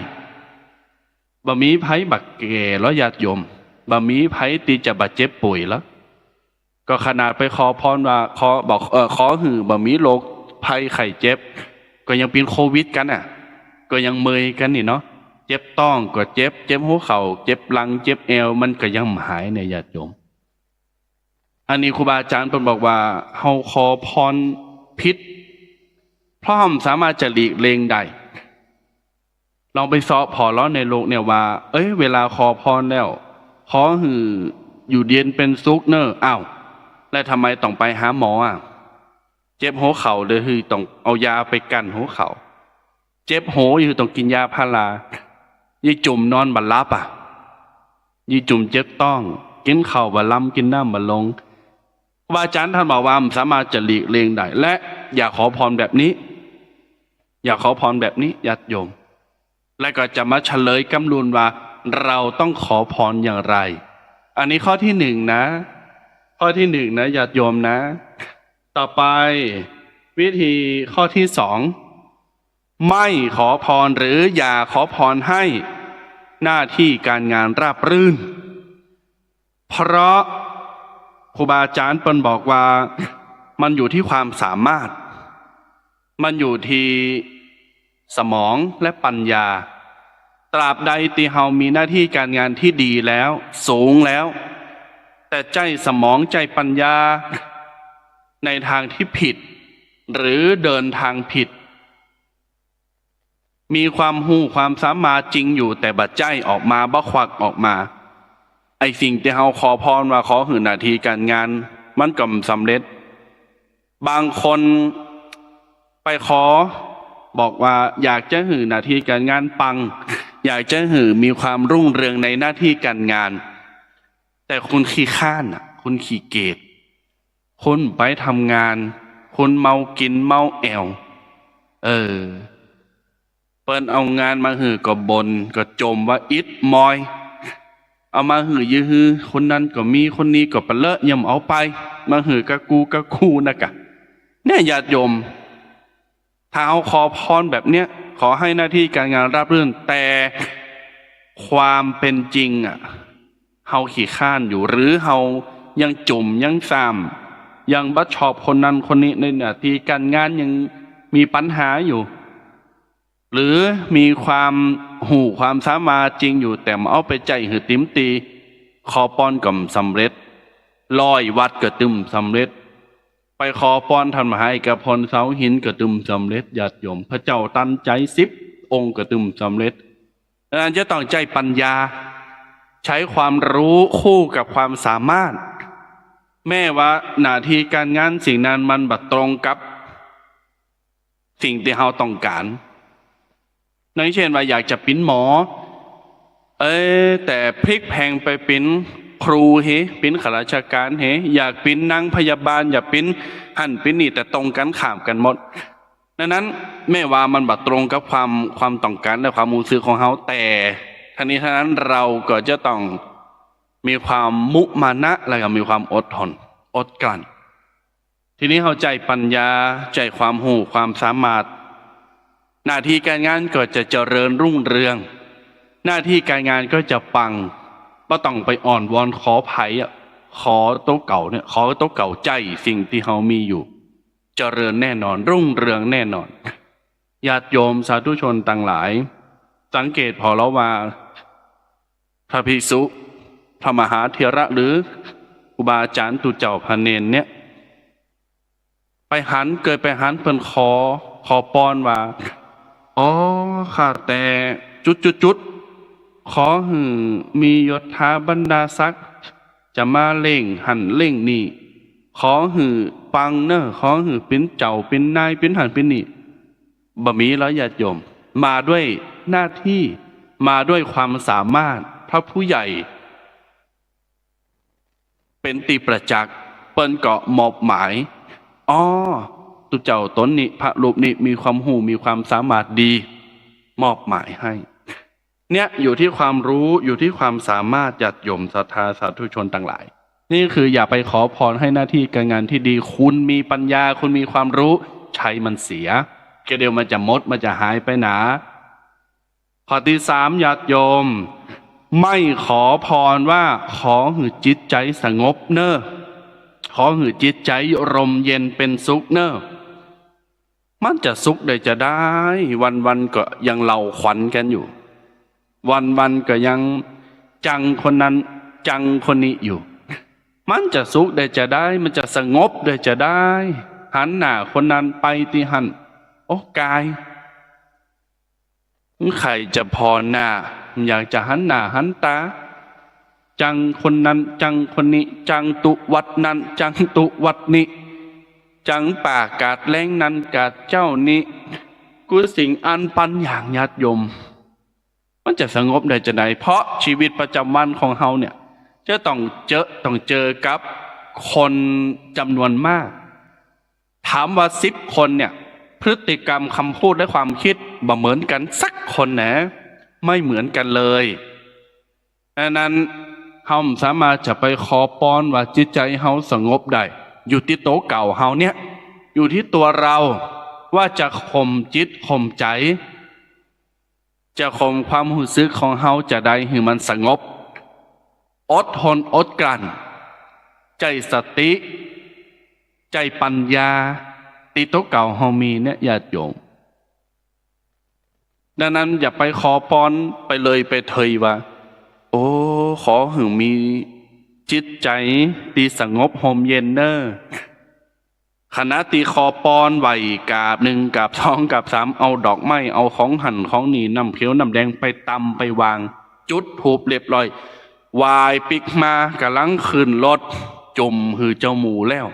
บ่มีไผบักแก่แล้วญาติโยมบ่มีไผที่จะบาดเจ็บป่วยแล้วก็ขนาดไปขอพรว่าขอบอกขอหือบ่มีโรคภัยไข้เจ็บก็ยังเป็นโควิดกันอ่ะก็ยังเมยกันนี่เนาะเจ็บต้องก็เจ็บหัวเข่าเจ็บหลังเจ็บเอวมันก็ยังหายในญาติโยมอันนี้ครูบาอาจารย์เพิ่นบอกว่าเฮาขอพรผิดเพราะเฮาสามารถจะหลีกเลี่ยงได้ลองไปสอบพอแล้วในโลกเนี่ยว่าเวลาขอพรแล้วขอหืออยู่เย็นเป็นสุขเนอะอ้าวแล้วทำไมต้องไปหาหมออ่ะเจ็บหัวเข่าเลยคือต้องเอายาไปกันหัวเข่าเจ็บหัวอยู่ต้องกินยาพารายี่จุ่มนอนบัดลับอ่ะยี่จุ่มเจ็บต้องกินข้าวบัดลำกินน้ำบัดลงครูบาอาจารย์ท่านบอกว่าสามารถจะหลีกเลี่ยงได้และอย่าขอพรแบบนี้อย่าขอพรแบบนี้ญาติโยมและก็จะมาเฉลยกำลุนว่าเราต้องขอพรอย่างไรอันนี้ข้อที่1นะข้อที่1นะญาติโยมนะต่อไปวิธีข้อที่2 ไม่ขอพรหรืออย่าขอพรให้หน้าที่การงานราบรื่น เพราะครูบาอาจารย์เปิ้นบอกว่ามันอยู่ที่ความสามารถ มันอยู่ที่สมองและปัญญา ตราบใดที่เฮามีหน้าที่การงานที่ดีแล้วสูงแล้ว แต่ใจสมองใจปัญญาในทางที่ผิด หรือเดินทางผิด มีความหูความสามารถจริงอยู่แต่บัดใจออกมาบ่ควักออกมา ไอสิ่งที่เฮาขอพรว่าขอหือหน้าที่การงานมันก็สำเร็จ บางคนไปขอบอกว่าอยากจะหือหน้าที่การงานปัง อยากจะหือมีความรุ่งเรืองในหน้าที่การงาน แต่คุณขี้ข้านคุณขี้เกียจคุณไปทำงานคุณเมากินเมาแอวเปิ้นเอางานมาหือก็บนก็จมว่าอิดมอย เอามาหือยื้อคนนั้นก็มีคนนี้ก็ปะเลอะย่ำเอาไปมาหือกะกูนะกะเนี่ยญาติโยมถ้าเอาขอพรแบบเนี้ยขอให้หน้าที่การงานราบรื่นแต่ความเป็นจริงเฮาขี้ข้านอยู่หรือเฮายังจุ่มยังซ้ำยังบัดชอบคนนั้นคนนี้ในหน้าที่การงานยังมีปัญหาอยู่ หรือมีความหูความสามารถจริงอยู่แต่มาเอาไปใจหือติ้มตีขอป้อนก็สำเร็จ100 วัดก็ตึมสำเร็จไปขอป้อนทำให้กับพรเสาหินก็ตึมสำเร็จญาติโยมพระเจ้าตันใจ10 องค์ก็ตึมสำเร็จดังนั้นจะต้องใจปัญญาใช้ความรู้คู่กับความสามารถแม้ว่าหน้าที่การงานสิ่งนั้นมันบัดตรงกับสิ่งที่เราต้องการนั่นเช่นว่าอยากจะเป็นหมอแต่พลิกแพงไปเป็นครูเป็นข้าราชการอยากเป็นนางพยาบาลอยากเป็นหั่นเป็นนี่แต่ตรงกันข้ามกันหมดดังนั้นแม้ว่ามันบัดตรงกับความต้องการและความมุ่งซื่อของเขาแต่ทั้งนี้ทั้งนั้นเราก็จะต้องมีความมุมานะและก็มีความอดทนอดกลั้นทีนี้เข้าใจปัญญาใจความหูความสามารถหน้าที่การงานก็จะเจริญรุ่งเรืองหน้าที่การงานก็จะปังก็ต้องไปอ่อนวอนขอไผ่ขอโต๊ะเก่าเนี่ยขอโต๊ะเก่าใจสิ่งที่เขามีอยู่เจริญแน่นอนรุ่งเรืองแน่นอนญาติโยมสาธุชนต่างหลายสังเกตพอแล้วว่าพระภิกษุพระมหาเถระหรือครูบาอาจารย์ตุเจ้าพระเนนเนี่ยไปหันเกิดไปหันเพิ่นขอป้อนว่าข้าแต่จุดขอหือมียศถาบรรดาศักดิ์จะมาเล่งหันเล่งนี่ขอหือปังเนอะขอหือเป็นเจ้าเป็นนายเป็นหันเป็นนี่บะมีแล้วญาติโยมมาด้วยหน้าที่มาด้วยความสามารถพระผู้ใหญ่เป็นตีประจักษ์เปิ้นเกาะมอบหมายตุเจ้าตนนี้พระรูปนี้มีความหูมีความสามารถดีมอบหมายให้เนี่ยอยู่ที่ความรู้อยู่ที่ความสามารถญาติโยมศรัทธาสาธุชนต่างหลายนี่คืออย่าไปขอพรให้หน้าที่การงานที่ดีคุณมีปัญญาคุณมีความรู้ใช้มันเสียเดี๋ยวมันจะหมดมันจะหายไปหนาข้อที่3ญาติโยมไม่ขอพรว่าขอหือจิตใจสงบเนอะขอหือจิตใจร่มเย็นเป็นสุขเนอะมันจะสุขได้จะได้วันก็ยังเล่าขวัญกันอยู่วันก็ยังจังคนนั้นจังคนนี้อยู่มันจะสุขได้จะได้มันจะสงบได้จะได้หันหน้าคนนั้นไปที่หันกายใครจะพอหน้าอยากจะหันหน้าหันตาจังคนนั้นจังคนนี้จังตุวัดนั้นจังตุวัดนี้จังป่ากาดแรงนั้นกาดเจ้านี้กูสิ่งอันปันอย่างญาติโยมมันจะสงบได้จะไหนเพราะชีวิตประจำวันของเฮาเนี่ยจะต้องเจอกับคนจำนวนมากถามว่า10 คนเนี่ยพฤติกรรมคำพูดและความคิดบ่เหมือนกันสักคนนะไม่เหมือนกันเลยดังนั้นเฮาสามารถจะไปขอป้อนว่าจิตใจเฮาสงบได้อยู่ที่โต๊ะเก่าเฮาเนี่ยอยู่ที่ตัวเรา ว่าจะข่มจิตข่มใจ จะข่มความรู้สึกของเฮาจะได้ให้มันสงบอดทนอดกลั้นใจสติใจปัญญาติโตเก่าเฮามีเนี่ยญาติโยมดังนั้นอย่าไปขอพรไปเลยไปเทยว่าโอ้ขอให้มีจิตใจตีสงบห่มเย็นเนอขณะตีคอปอนไหวกาบหนึ่งกาบสองกาบสามเอาดอกไม้เอาของหั่นของหนีน้ำเขียวน้ำแดงไปตำไปวางจุดถูบเรียบร้อยวายปิกมากำลังขึ้นรถจุ่มหือเจ้าหมูแล้ว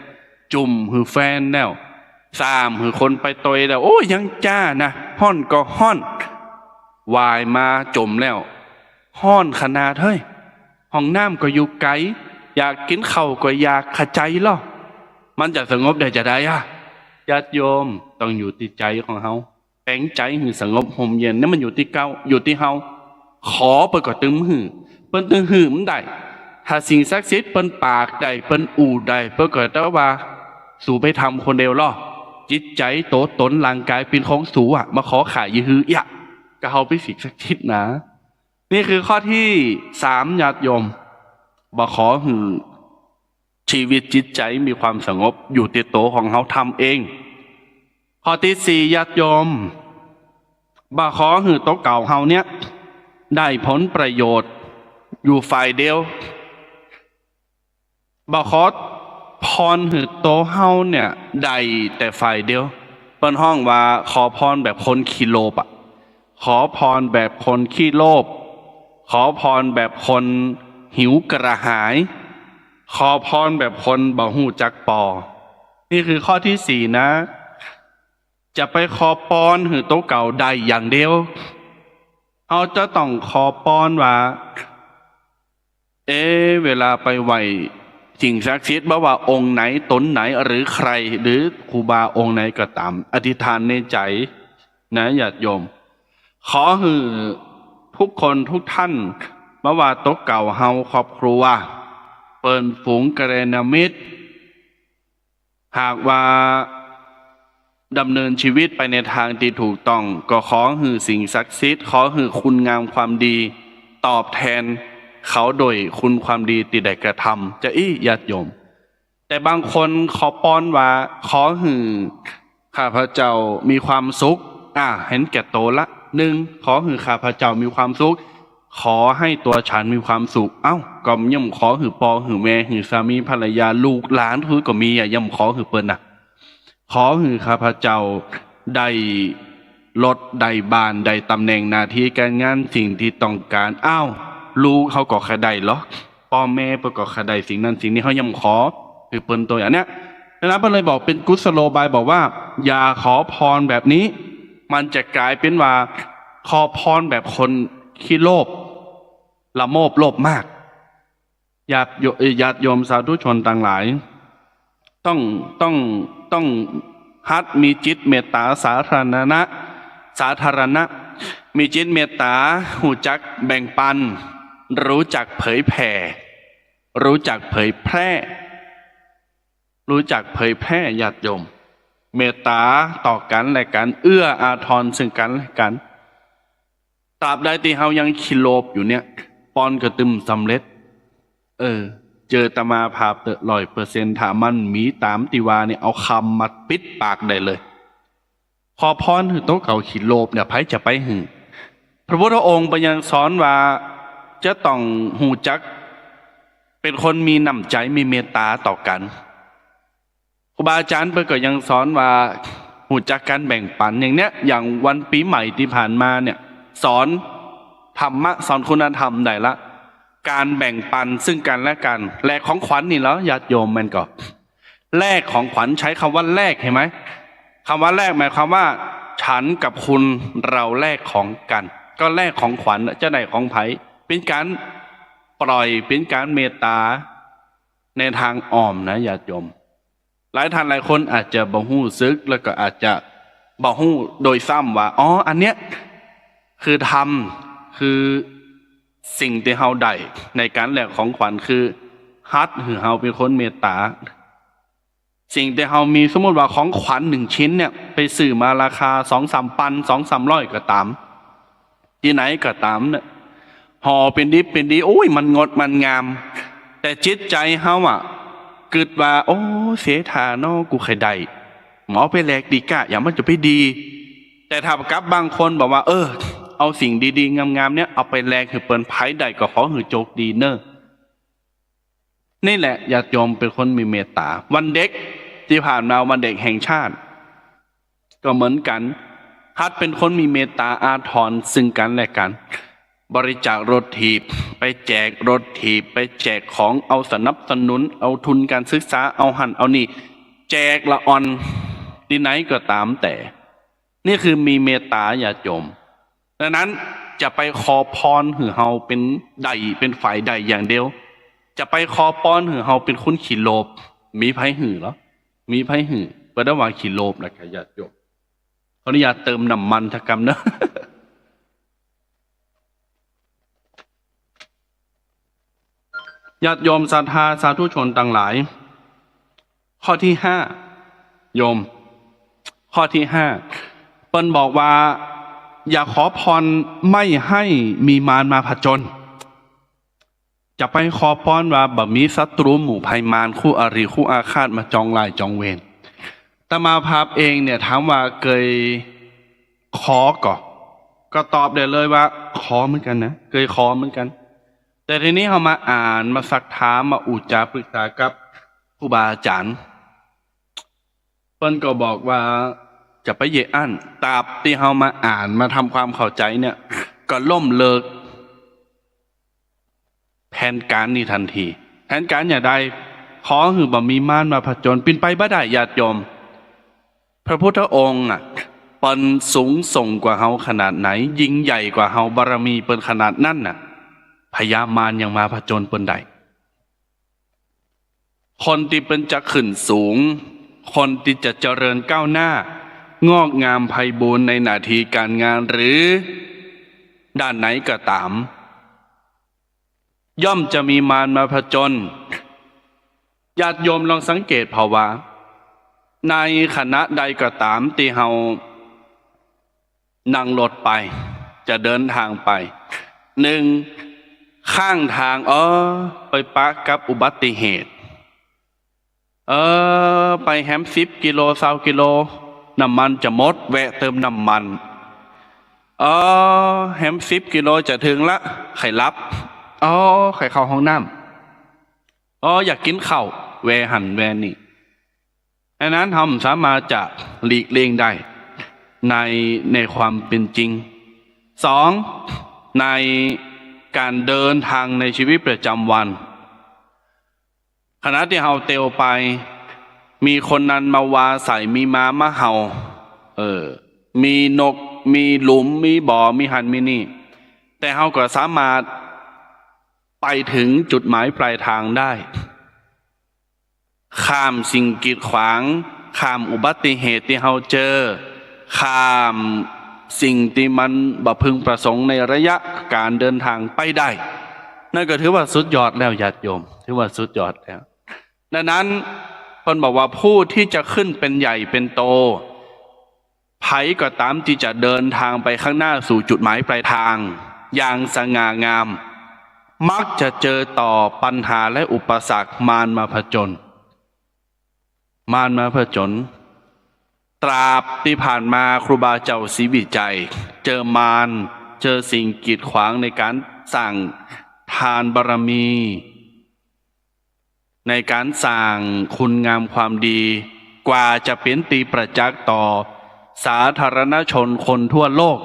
จุ่มหือแฟนแล้วสามหือคนไปตอยแล้วโอ้ยังจ้านะห้อนก็ห้อนวายมาจมแล้วห้อนขนาดเฮ้ยห้องน้ำก็อยู่ไกลอยากกินข้าวก็อยากขใจล่อมันจะสงบได้จะได้อะญาติโยมต้องอยู่ที่ใจของเฮาแปลงใจหือสงบห่มเย็นนี่มันอยู่ที่เก้าอยู่ที่เฮาขอเปิดก็ตึงหือเปิ้นตึงหือมันได้ถ้าสิ่งศักดิ์สิทธิ์เปิ้นปากได้เปิ้นอู่ได้เปิ้นก็แต่ว่าสู่ไปทำคนเดียวล่อจิตใจโตตนร่างกายเป็นของสูอ่ะมาขอขายยื้อยะก็เฮาไปสิ่งศักดิ์สิทธิ์นะนี่คือข้อที่สามญาติโยมบ่ขอหือชีวิตจิตใจมีความสงบอยู่ที่โตของเฮาทำเองข้อที่สี่ญาติโยมบ่ขอหือโตเก่าเฮาเนี้ยได้ผลประโยชน์อยู่ฝ่ายเดียวบ่ขอพรหือโตเฮาเนี่ยได้แต่ฝ่ายเดียวเปิ้นห้องว่าขอพรแบบคนขี้โลภอ่ะขอพรแบบคนขี้โลภขอพรแบบคนหิวกระหายขอพรแบบคนบ่หูจักปอนี่คือข้อที่สี่นะจะไปขอพรหือโตเก่าได้อย่างเดียวเอาจะต้องขอพรว่าเวลาไปไหวสิ่งศักดิ์สิทธิ์บ่ว่าองค์ไหนตนไหนหรือใครหรือครูบาองค์ไหนก็ตามอธิษฐานในใจนะญาติโยมขอให้ทุกคนทุกท่านบ่ว่าโตเก่าเฮาครอบครัวเปิ้นฝูงกัลยาณมิตรหากว่าดำเนินชีวิตไปในทางที่ถูกต้องก็ขอให้สิ่งศักดิ์สิทธิ์ขอให้คุณงามความดีตอบแทนเขาโดยคุณความดีที่ได้กระทำจะญาติโยมแต่บางคนขอป้อนว่าขอให้ข้าพเจ้ามีความสุขเห็นแก่โตละหนึ่งขอให้ข้าพเจ้ามีความสุขขอให้ตัวฉันมีความสุขก็ย่ำขอหือปอหือแม่หือสามีภรรยาลูกหลานคือก็มีย่ำขอหือเปิ้นนะขอหือข้าพเจ้าได้รถได้บ้านได้ตำแหน่งหน้าที่การงานสิ่งที่ต้องการลูกเขาก็แค่ได้หรอพ่อแม่เปิ้นก็แค่ได้สิ่งนั้นสิ่งนี้เขาย่ำขอคือเปิ้นตัวอย่างเนี้ยดังนั้นเปิ้นเลยบอกเป็นกุศโลบายบอกว่าอย่าขอพรแบบนี้มันจะกลายเป็นว่าขอพรแบบคนขี้โลภละโมบโลภมากญาติโยมสาธุชนต่างหลายต้องฮัดมีจิตเมตตาสาธารณะมีจิตเมตตารู้จักแบ่งปันรู้จักเผยแผ่รู้จักเผยแพร่ญาติโยมเมตตาต่อกันและกันเอื้ออาทรซึ่งกันและกันตราบใดที่เฮายังคิโลภอยู่เนี่ยปอนกระตึมสำเร็จเจอตมาภาพ100%ถ้ามันมีตามติวาเนี่ยเอาคำมาปิดปากได้เลยขอพรหือโตเก่าคิโลภเนี่ยไผจะไปหือพระพุทธองค์ไปยังสอนว่าจะต้องหูจักเป็นคนมีน้ำใจมีเมตตาต่อกันครูบาอาจารย์เพิ่นก็ยังสอนว่าหูจักการแบ่งปันอย่างเนี้ยอย่างวันปีใหม่ที่ผ่านมาเนี่ยสอนธรรมะสอนคุณธรรมได้ละการแบ่งปันซึ่งกันและกันแลกของขวัญนี่แล้วญาติโยมมันก็แลกของขวัญใช้คำว่าแลกเห็นไหมคำว่าแลกหมายความว่าฉันกับคุณเราแลกของกันก็แลกของขวัญจะได้ของไผ่เป็นการปล่อยเป็นการเมตตาในทางอ้อมนะญาติโยมหลายท่านหลายคนอาจจะบ่ฮู้ซึกแล้วก็อาจจะบ่ฮู้โดยซ้ำว่าอันเนี้ยคือธรรมคือสิ่งที่เฮาได้ในการแลกของขวัญคือฮัดหือเฮาเป็นคนเมตตา สิ่งที่เรามีสมมติว่าของขวัญ1 ชิ้นเนี่ยไปซื้อมาราคา2-3 พัน200-300ก็ตามที่ไหนก็ตามเนี่ยห่อเป็นดิบเป็นดีโอ้ยมันงดมันงามแต่จิตใจเฮาอ่ะเกิดว่าโอ้เสียทาเนาะกูเคยได้หมอไปแลกดีกะอย่างมันจะไปดี แต่ถ้ากับบางคนบอกว่าเอาสิ่งดีๆงามๆเนี่ยเอาไปแลกคือเปิ้นไผได้ก็ขอหือโจกดีเนอะนี่แหละญาติโยมเป็นคนมีเมตตาวันเด็กที่ผ่านมาวันเด็กแห่งชาติก็เหมือนกันฮัดเป็นคนมีเมตตาอาทรซึ่งกันและกันบริจาครถถีบไปแจกรถถีบไปแจกของเอาสนับสนุนเอาทุนการศึกษาเอาหันเอานี่แจกละอ่อนที่ไหนก็ตามแต่นี่คือมีเมตตาญาติโยมดังนั้นจะไปขอพรหือเฮาเป็นใดเป็นฝ่ายใดอย่างเดียวจะไปขอพรหือเฮาเป็นคนขี้โลภมีไผหือเหรอมีไผหือเปิดว่าขี้โลภนะครับญาติโยมขออนุญาตเติมน้ำมันทกรรมนะ ญาติโยมศรัทธาสาธุชนต่างหลายข้อที่5โยมข้อที่5เปิ้นบอกว่าอย่าขอพรไม่ให้มีมารมาผจญจะไปขอพรว่าบ่มีศัตรูหมู่ภัยมารคู่อริคู่อาฆาตมาจองลายจองเวรตมาภาพเองเนี่ยถามว่าเคยขอก็ตอบได้เลยว่าขอเหมือนกันนะเคยขอเหมือนกันแต่ทีนี้เขามาอ่านมาสักถามมาอุจาปรึกษากับครูบาอาจารย์เพิ่นก็บอกว่าจะไปเยอั้นตราบที่เขามาอ่านมาทำความเข้าใจเนี่ยก็ล่มเลิกแผนการนี้ทันทีแผนการอย่าใดขอคือบ่มีม่านมาผจญปินไปบ่ได้ญาติโยมพระพุทธองค์เปิ้นสูงส่งกว่าเฮาขนาดไหนยิ่งใหญ่กว่าเฮาบารมีเปิ้นขนาดนั้นน่ะพญามารยังมาผจญเปิ้นได้คนที่เป็นจะขึ้นสูงคนที่จะเจริญก้าวหน้างอกงามไพบูรย์ในหน้าที่การงานหรือด้านไหนก็ตามย่อมจะมีมารมาผจญญาติโยมลองสังเกตภาวะในคณะใดก็ตามที่เฮานั่งรถไปจะเดินทางไป1ข้างทางไปปะกับอุบัติเหตุไปแฮม10 กิโล20 กิโลน้ำมันจะหมดแวะเติมน้ำมันแฮม10 กิโลจะถึงละไข่รับไข่เข้าห้องน้ำอยากกินข้าวแวหันแวนี่อันนั้นทำสามารถจะหลีกเลี่ยงได้ในความเป็นจริง2ในการเดินทางในชีวิตประจำวันขณะที่เฮาเตียวไปมีคนนั้นมาวาใส่มีม้ามาเห่ามีนกมีหลุมมีบ่อมีหันมีนี่แต่เฮาก็สามารถไปถึงจุดหมายปลายทางได้ข้ามสิ่งกีดขวางข้ามอุบัติเหตุที่เฮาเจอข้ามสิ่งที่มันบ่พึงประสงค์ในระยะการเดินทางไปได้นั่นก็ถือว่าสุดยอดแล้วญาติโยมถือว่าสุดยอดแล้วดังนั้นเพิ่นบอกว่าผู้ที่จะขึ้นเป็นใหญ่เป็นโตไผก็ตามที่จะเดินทางไปข้างหน้าสู่จุดหมายปลายทางอย่างสง่างามมักจะเจอต่อปัญหาและอุปสรรคมารมาผจญตราบที่ผ่านมาครูบาเจ้าศรีวิจัยเจอมารเจอสิ่งกีดขวางในการสร้างทานบารมีในการสร้างคุณงามความดีกว่าจะเป็นตีประจักษ์ต่อสาธารณชนคนทั่วโลก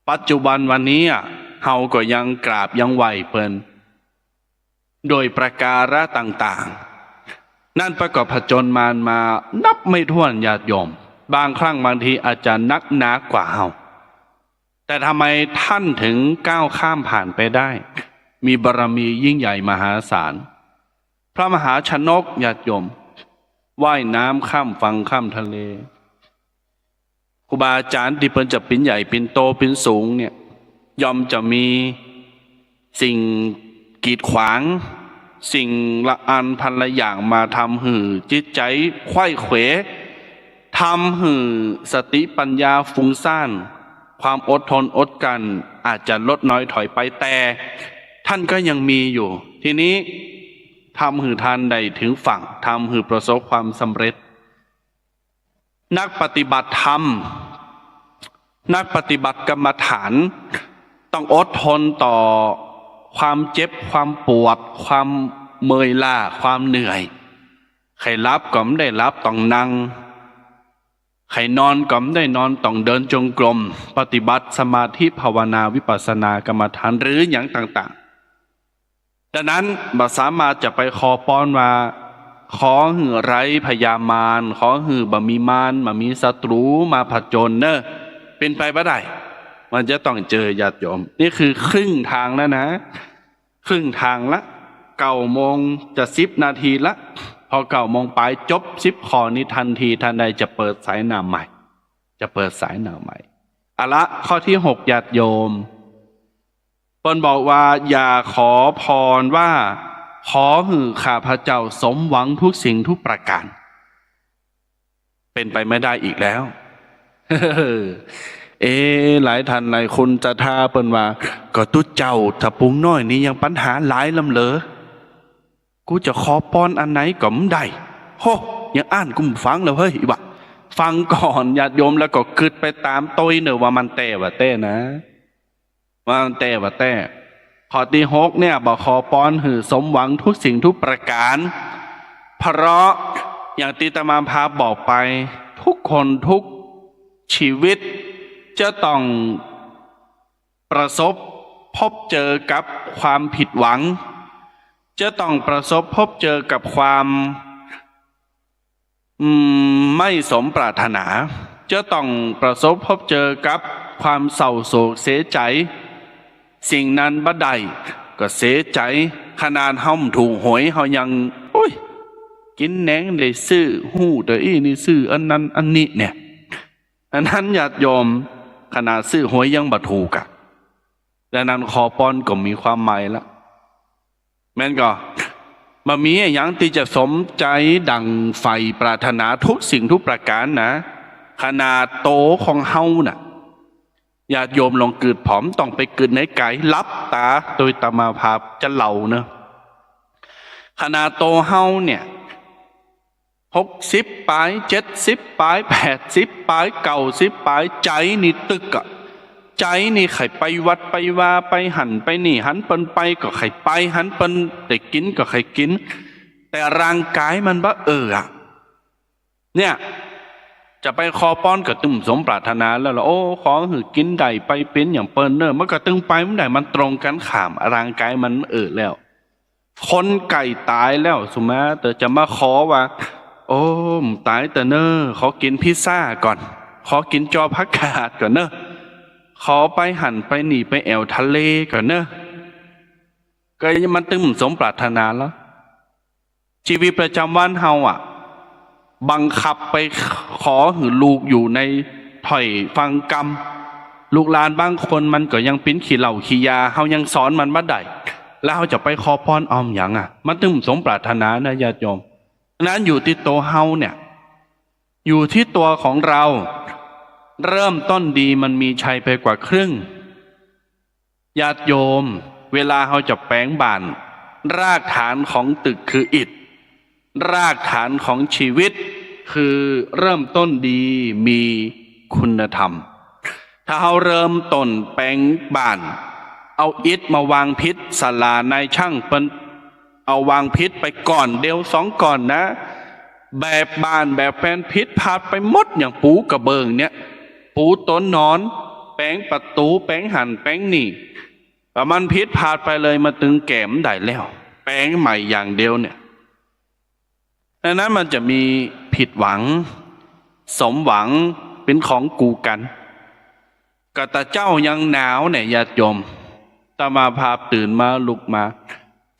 ปัจจุบันวันนี้เฮาก็ยังกราบยังไหวเปิ้นโดยประการต่างๆนั่นประกอบผจญมารมานับไม่ถ้วนญาติโยมบางครั้งบางทีอาจจะนักหนากว่าเฮาแต่ทำไมท่านถึงก้าวข้ามผ่านไปได้มีบารมียิ่งใหญ่มหาศาลพระมหาชนกญาติโยมว่ายน้ำข้ามฝั่งข้ามทะเลครูบาอาจารย์ที่เพิ่นจะเป็นใหญ่เป็นโตเป็นสูงเนี่ยย่อมจะมีสิ่งกีดขวาง สิ่งละอันพันละอย่างมาทำหือจิตใจไขว้เขวทำหือสติปัญญาฟุ้งซ่านความอดทนอดกันอาจจะลดน้อยถอยไปแต่ท่านก็ยังมีอยู่ทีนี้ทำหือท่านใดถึงฝั่งทำหือประสบความสำเร็จนักปฏิบัติธรรมนักปฏิบัติกรรมฐานต้องอดทนต่อความเจ็บความปวดความเมื่อยล้าความเหนื่อยใครรับก็ไม่ได้รับต้องนั่งใครนอนก็ไม่ได้นอนต้องเดินจงกรมปฏิบัติสมาธิภาวนาวิปัสสนากรรมฐานหรืออย่างต่างๆดังนั้นบ่สามารถจะไปขอป้อนว่าขอหือไร้พยามารขอหือบ่มีมารบ่มีศัตรูมาผจญเนอะเป็นไปบ่ได้มันจะต้องเจอญาติโยมนี่คือครึ่งทางแล้วนะครึ่งทางละ9 โมงจะ10 นาทีละพอ9 โมงไปจบ10 ข้อนี้ทันทีทันใดจะเปิดสายหน้าใหม่จะเปิดสายหน้าใหม่อะละข้อที่6ญาติโยมเปิ้นบอกว่าอย่าขอพรว่าขอหือข้าพเจ้าสมหวังทุกสิ่งทุกประการเป็นไปไม่ได้อีกแล้ว หลายท่านหลายคนจะท่าเปิ้นว่าก็ตุ้เจ้าถ้าปุงน้อยนี่ยังปัญหาหลายลำเหลอกูจะขอป้อนอันไหนก็ไม่ได้โหยังอ่านกูฟังแล้วเฮ้ยบะฟังก่อนญาติโยมแล้วก็คิดไปตามตัวเนอะว่ามันแต่ว่าแต่นะว่ามันแต่ว่าแต่ข้อที่6เนี่ยบอกขอป้อนหือสมหวังทุกสิ่งทุกประการเพราะอย่างที่อาตมาภาพบอกไปทุกคนทุกชีวิตจะต้องประสบพบเจอกับความผิดหวังจะต้องประสบพบเจอกับความไม่สมปรารถนาจะต้องประสบพบเจอกับความเศร้าโศกเสียใจสิ่งนั้นบ่ได้ก็เสียใจขนาดเฮาถูกหวยเฮายังโอ้ยกินแหนงได้ซื้อหู้แต่อีนี่ซื้ออันนั้นอันนี้เนี่ยอันนั้นญาติโยมขนาดซื้อหวยยังบ่ถูกอะดังนั้นขอป้อนก็มีความหมายละแม่นก็บ่มีอย่างที่จะสมใจดังไฟปรารถนาทุกสิ่งทุกประการนะขนาดโตของเฮาน่ะญาติโยมลองเกิดผอมต้องไปเกิดในไก่รับตาโดยตมาภาพจะเล่าเนอะขนาดโตเฮาเนี่ย60 ปลาย70 ปลาย80 ปลาย90 ปลายใจนี่ตึกอะใจนี่ไข่ไปวัดไปว่าไปหันไปนี่หันเปิ้นไปก็ไข่ไปหันเปิ้นได้กินก็ไข่กินแต่ร่างกายมันบ่อะเนี่ยจะไปขอป้อนก็ตึมสมปรารถนาแล้วล่ะโอ้ขอหือกินได้ไปเป็นอย่างเปิ้นเนอะมันก็ตึงไปมันได้มันตรงกันข้ามร่างกายมันแล้วคนไก่ตายแล้วสุมาแต่จะมาขอว่าโอ้ตายแต่เนอะขอกินพิซซ่าก่อนขอกินจอผักกาดก่อนเนอะขอไปหันไปหนีไปแอวทะเลก่อนเนอะก็มันตึงสมปรารถนาแล้วชีวิตประจำวันเฮาอ่ะบังคับไปขอหือลูกอยู่ในถ้อยฟังกรรมลูกหลานบางคนมันก็ยังปิ้นขี้เหล่าขี้ยาเฮายังสอนมันบ่ได้แล้วเฮาจะไปขอพรออมอย่างอ่ะมันตึงสมปรารถนานะญาติโยมนั้นอยู่ที่ตัวเฮาเนี่ยอยู่ที่ตัวของเราเริ่มต้นดีมันมีชัยไปกว่าครึ่งญาติโยมเวลาเฮาจะแปลงบ้านรากฐานของตึกคืออิฐรากฐานของชีวิตคือเริ่มต้นดีมีคุณธรรมถ้าเฮาเริ่มต้นแปลงบ้านเอาอิฐมาวางพิษศาลาในช่างเปิ้นเอาวางพิษไปก่อนเดียว2 ก่อนนะแบบบ้านแบบแฟนพิษพาดไปหมดอย่างปูกระเบิงเนี่ยปูต้นนอนแปลงประตูแปลงหันแปลงนี่ประมันพิษพาดไปเลยมาตึงแก้มได้แล้วแปลงใหม่อย่างเดียวเนี่ยดังนั้นมันจะมีผิดหวังสมหวังเป็นของกูกันกตาเจ้ายังหนาวเนี่ยญาติโยมตามาพาตื่นมาลุกมา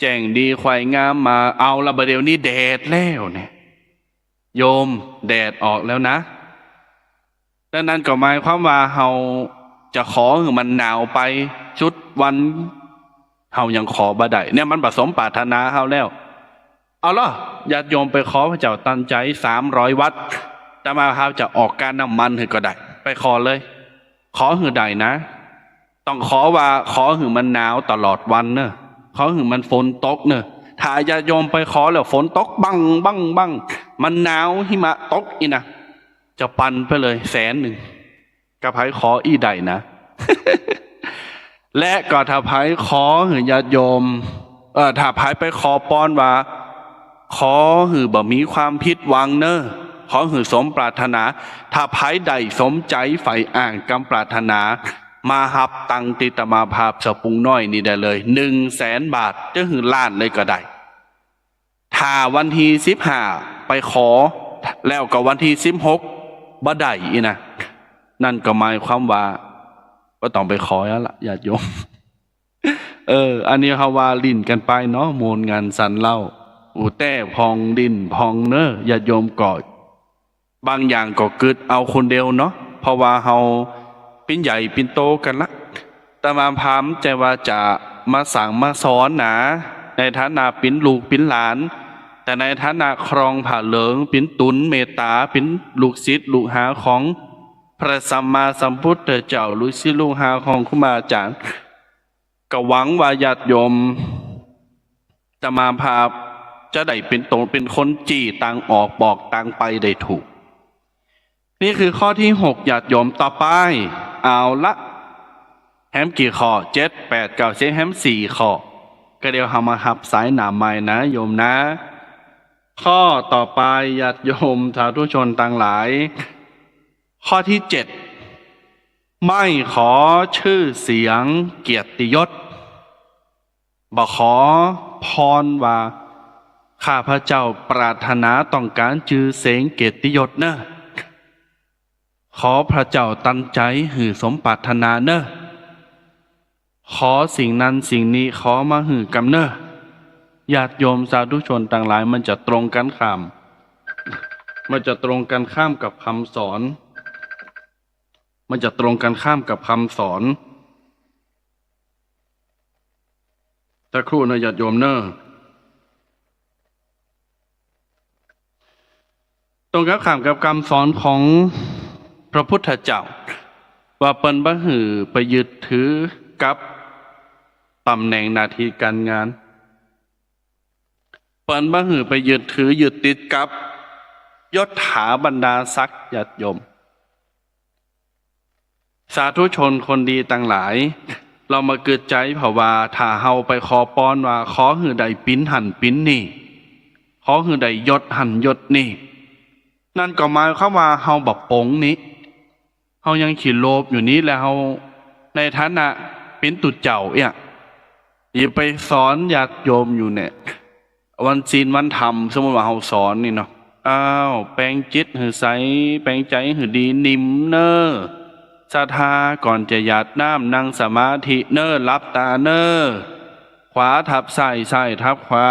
แจ้งดีควายงามมาเอาละบะเดี๋ยวนี้แดดแล้วเนี่ยโยมแดดออกแล้วนะดังนั้นก็หมายความว่าเฮาจะขอให้มันหนาวไปชุดวัน เฮายังขอบ่ได้เนี่ยมันผสมปรารถนาเฮาแล้วเอาล่ะญาติโยมไปขอพระเจ้าตันใจ300 วัดแต่มาพาจะออกการน้ำมันให้ก็ได้ไปขอเลย ขอหือใดนะต้องขอว่าขอหือมันหนาวตลอดวันเนอะขอหือมันฝนตกเนอะถ้าญาติโยมไปขอแล้วฝนตกบังบังบังมันหนาวหิมะตกอีนะจะปันไปเลย100,000กระไผขออีใดนะ และก็ถ้าไผขอหือญาติโยมถ้าไผไปขอป้อนว่าขอหือบ่มีความผิดหวังเนอะขอหือสมปรารถนาถ้าไผใดสมใจใฝ่อ่างกำปรารถนามาหับตังติตมาภาพสปุงน้อยนี่ได้เลย100,000 บาทจะหือล้านเลยก็ได้ถ้าวันที่15ไปขอแล้วก็วันที่16บ่ได้อีนะนั่นก็หมายความว่าก็ต้องไปขอแล้วล่ะญาติโยม อันนี้เขาว่าลิ้นกันไปเนาะโมนงานสันเล่าอูแต่พองดินพองเนอะญาติโยมก็บางอย่างก็เกิดเอาคนเดียวเนาะเพราะว่าเฮาเป็นใหญ่เป็นโตกันละแต่มาพามใจว่าจะมาสั่งมาสอนนะในฐานะเป็นลูกเป็นหลานแต่ในฐานะครองผ่าเหลิงเป็นตุนเมตตาเป็นลูกศิษย์ลูกหาของพระสัมมาสัมพุทธเจ้าลูกศิษย์ลูกหาของครูบาอาจารย์ก็หวังว่าญาติโยมจะมาพาจะได้เป็นตนเป็นคนจี้ต่างออกบอกต่างไปได้ถูกนี่คือข้อที่6ญาติโยมต่อไปเอาละแฮมกี่ข้อ7 8 9 10แฮม4 ข้อก็เดี๋ยวเรามาหับสายหนาใหม่นะโยมนะ ข้อต่อไปญาติโยมสาธุชนต่างหลาย ข้อที่7ไม่ขอชื่อเสียงเกียรติยศบ่ขอพรว่าข้าพระเจ้าปรารถนาต้องการชื่อเสียงเกียรติยศเนอะขอพระเจ้าตั้งใจหือสมปรารถนาเนอะขอสิ่งนั้นสิ่งนี้ขอมาหือกำเนอะญาติโยมสาธุชนต่างหลายมันจะตรงกันข้าม มันจะตรงกันข้ามกับคำสอน มันจะตรงกันข้ามกับคำสอนสักครู่นะญาติโยมเนอะตรงกันข้ามกับคำสอนของพระพุทธเจ้าว่าเปิ้นบ่หือไปยึดถือกับตำแหน่งหน้าที่การงานเปิ้นบ่หือไปยึดถือยึดติดกับยศถาบรรดาศักดิ์ญาติโยมสาธุชนคนดีต่างหลายเรามาเกิดใจเพราะว่าถ้าเฮาไปขอป้อนว่าขอหือใดปิ้นหันปิ้นนี่ขอหือใดยศหันยศนี่นั่นก็หมายความว่าเฮาบ่ปงนี้เฮายังขี้โลภอยู่นี้แล้วเฮาในฐานะเป็นตุเจ้าอย่าไปสอนญาติโยมอยู่เนี่ยวันศีลวันธรรมสมมติว่าเฮาสอนนี่เนาะแปลงจิตหือใสแปลงใจหือดีนิ่มเนอศรัทธาก่อนจะหยาดน้ำนั่งสมาธิเนอรับตาเนอขวาทับซ้ายทับขวา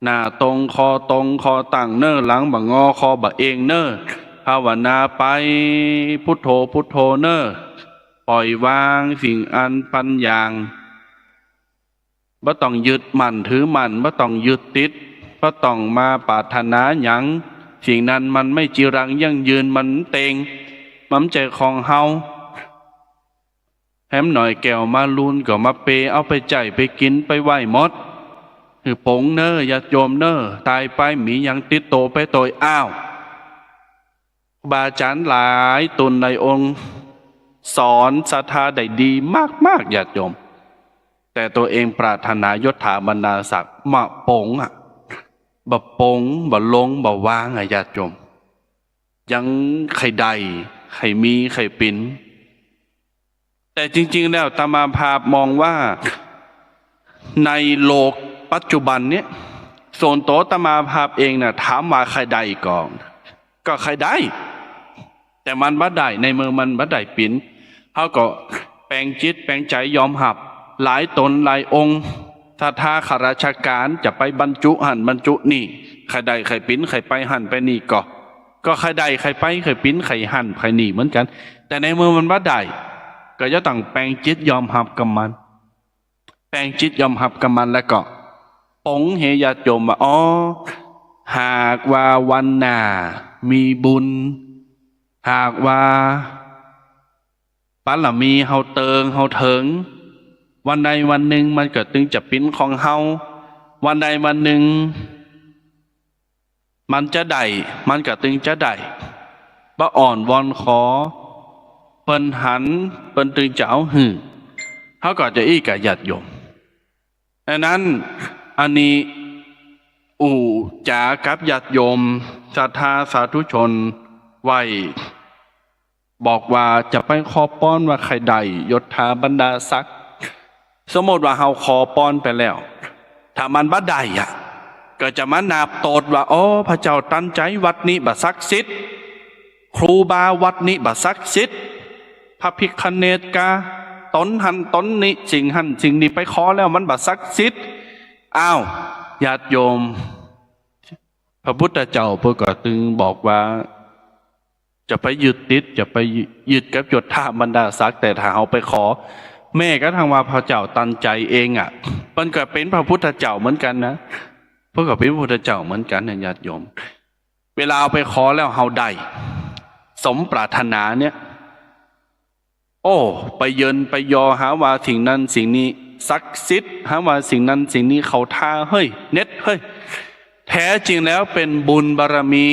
หน้าตรงคอตรงคอตั้งเนอหลังบ่งอคอบ่เองเนอภาวนาไปพุทโธพุทโธเนอปล่อยวางสิ่งอันปัญญางบ่ต้องยึดมั่นถือมั่นบ่ต้องยึดติดบ่ต้องมาปรารถนาหยังสิ่งนั้นมันไม่จีรังยั่งยืนมันเตงมันใจของเฮาแถมหน่อยแก้วมาลูนก็มาเปเอาไปใจไปกินไปไหว้หมดคือปงเนอญาติโยมเนอตายไปมียังติดโตไปโตยบาอาจารย์หลายตนในองค์สอนศรัทธาได้ดีมากญาติโยมแต่ตัวเองปรารถนายศถาบรรดาศักดิ์มาปงบ่ปงบ่ลงบ่วางญาติโยมยังใครใดใครมีใครปินแต่จริงๆแล้วตมาภาพมองว่าในโลกปัจจุบันเนี้ยโซนโตตมาภาพเองน่ะถามว่าใครใดก่อนก็ใครได้แต่มันบ่ได้ในมือมันบ่ได้ปินเขาก็แปลงจิตแปลงใจยอมหับหลายตนหลายองค์ถ้าข้าราชการจะไปบรรจุหันบรรจุนี่ใครใดใครปินใครไปหันไปนี่ก็ใครใดใครไปใครปิ้นใครหั่นใครหนีเหมือนกันแต่ในมือมันบ่ได้ก็จะต้องแปลงจิตยอมหับกับมัน ลงจิตยอมรับกับมันแล้วก็ปงเฮญาติโยมว่าอ๋อหากว่าวันหน้ามีบุญหากว่าปารมีเฮาเติงเฮาถึงวันใดวันหนึ่งมันก็ตึงจะเป็นของเฮาวันใดวันหนึ่งมันจะได้มันก็ตึงจะได้บ่อ่อนวอนขอเปิ้นหันเปิ้นตึงจะเอาหื้อเฮาก็จะอีกกับญาติโยมดังนั้นอันนี้จากับญาติโยมศรัทธาสาธุชนไว้บอกว่าจะไปขอป้อนว่าใครใดยศถาบรรดาศักดิ์สมมติว่าเฮาขอป้อนไปแล้วถ้ามันบ่ได้ก็จะมานาบโตดว่าอ๋อพระเจ้าตั้นใจวัดนี้บ่ศักดิ์สิทธิ์ครูบาวัดนี้บ่ศักดิ์สิทธิ์พระภิกขเนศกาตนหันตนนี้สิ่งหันสิ่งนี้ไปขอแล้วมันบ่ศักดิ์สิทธิ์อ้าวญาติโยมพระพุทธเจ้าเพิ่นก็ตึงบอกว่าจะไปยึดติดจะไปยึดกับยศถาบรรดาศักดิ์แต่ถ้าเอาไปขอแม่ก็ทางว่าพระเจ้าตันใจเองมันก็เป็นพระพุทธเจ้าเหมือนกันนะเพื่อก็เป็นพระพุทธเจ้าเหมือนกันเนี่ยญาติโยมเวลาเอาไปขอแล้วเฮาได้สมปรารถนาเนี่ยโอ้ไปเยินไปยอหาว่าสิ่งนั้นสิ่งนี้ศักดิ์สิทธิ์หาว่าสิ่งนั้นสิ่งนี้เขาท่าเฮ้ยเน็ตเฮ้ยแท้จริงแล้วเป็นบุญบารมี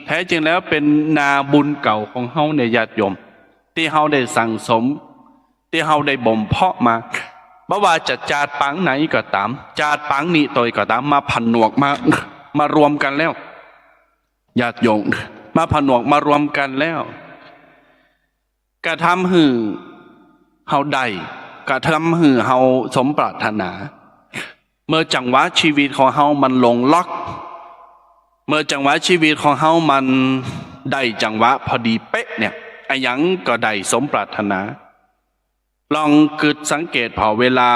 แท้จริงแล้วเป็นนาบุญเก่าของเฮาในญาติโยมที่เฮาได้สั่งสมที่เฮาได้บ่มเพาะมาบ่ว่าจะจาดปังไหนก็ตามจาดปังนี้ตัวก็ตามมาผนวกมารวมกันแล้วญาติโยมมาผนวกมารวมกันแล้วกระทำหือเฮาได้กระทำหือเฮาสมปรารถนาเมื่อจังหวะชีวิตของเฮามันลงล็อกเมื่อจังหวะชีวิตของเฮามันได้จังหวะพอดีเป๊ะเนี่ยไอ้หยังก็ได้สมปรารถนาลองกึดสังเกตพอเวลา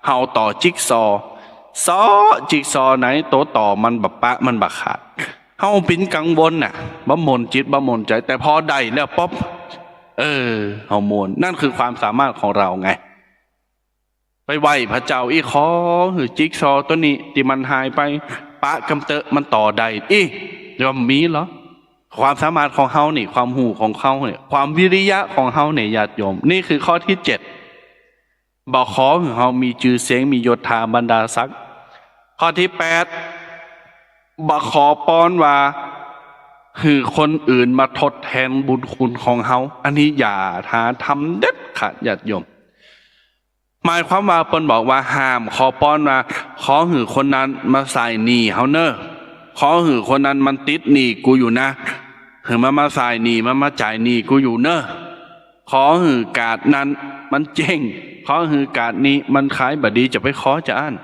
เฮาต่อจิ๊กซอจิ๊กซอไหนโตต่อมันบักปะมันบักขาดเฮาเป็นกังวลน่ะบ่มนจิตบ่มนใจแต่พอได้แล้วป๊อบเฮามนนั่นคือความสามารถของเราไงไปไหวพระเจ้าอีขอหือจิ๊กซอตัวนี้ที่มันหายไปปะกำเตะมันต่อได้ยอมมีเหรอความสามารถของเฮานี่ความหูของเฮาเนี่ยความวิริยะของเฮาเนี่ยญาติโยมนี่คือข้อที่7บอกขอของเฮามีชื่อเสียงมียศถาบรรดาศักดิ์ข้อที่8บอกขอป้อนว่าคือคนอื่นมาทดแทนบุญคุณของเฮาอันนี้อย่าหาทำเด็ดขาดญาติโยมหมายความว่าเปิ้นบอกว่าห้ามขอป้อนว่าขอหือคนนั้นมาใส่หนี้เฮาเนอะขอหือคนนั้นมันติดหนี้กูอยู่นะหือมาใส่หนี้มาจ่ายหนี้กูอยู่เนอะขอหือกาดนั้นมันเจ๊งขอหือกาดนี้มันขายบดีจะไปขอจะอ่าน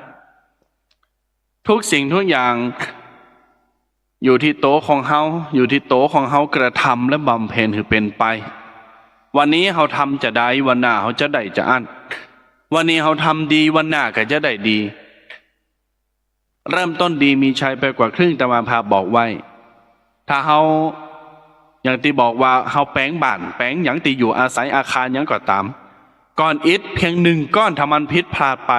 ทุกสิ่งทุกอย่างอยู่ที่โต๊ะของเฮาอยู่ที่โต๊ะของเฮากระทำและบำเพ็ญคือเป็นไปวันนี้เฮาทำจะได้วันหน้าเฮาจะได้จะอ่านวันนี้เฮาทำดีวันหน้าก็จะได้ดีเริ่มต้นดีมีชัยไปกว่าครึ่งแต่มาพาบอกไว้ถ้าเฮาอย่างที่บอกว่าเฮาแปลงบ้านแปลงอย่างที่อยู่อาศัยอาคารอย่างก็ตามก้อนอิฐเพียง1ก้อนถ้ามันพิษพลาดไป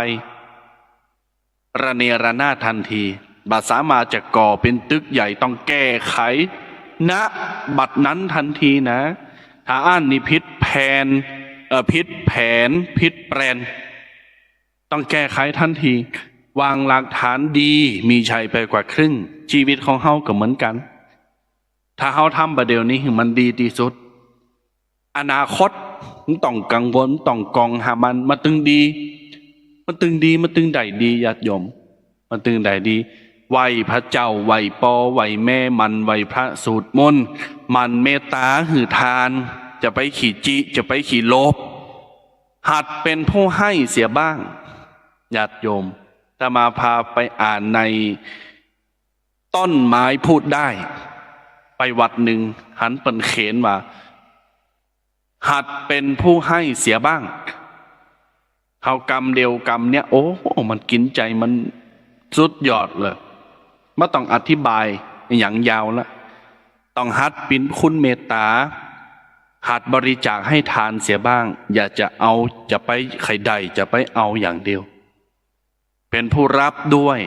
ระเนระนาดทันทีบัดสามารถจะก่อเป็นตึกใหญ่ต้องแก้ไขณบัดนั้นทันทีนะถ้าอ่านนี่พิษแผนพิษแผนพิษแปรนต้องแก้ไขทันทีวางหลักฐานดีมีชัยไปกว่าครึ่งชีวิตของเฮาก็เหมือนกันถ้าเฮาทำประเดี๋ยวนี้มันดีที่สุดอนาคตต้องกังวลต้องกองหามันตึงดีมันตึงได้ดีญาติโยมมันตึงได้ดีไหวพระเจ้าไหวปอไหวแม่มันไหวพระสูตรมนต์มันเมตตาหือทานจะไปขี่จิจะไปขี่โลภหัดเป็นผู้ให้เสียบ้างญาติโยมถ้ามาพาไปอ่านในต้นไม้พูดได้ไปวัดหนึ่งหันเปิ่นเขนว่าหัดเป็นผู้ให้เสียบ้างเฮากรรมเดียวกรรมเนี่ยโอ้มันกินใจมันสุดยอดเลยไม่ต้องอธิบายอย่างยาวละต้องหัดเป็นคุณเมตตา หัดบริจาคให้ทานเสียบ้าง อย่าจะเอาจะไปใครใดจะไปเอาอย่างเดียว เป็นผู้รับด้วย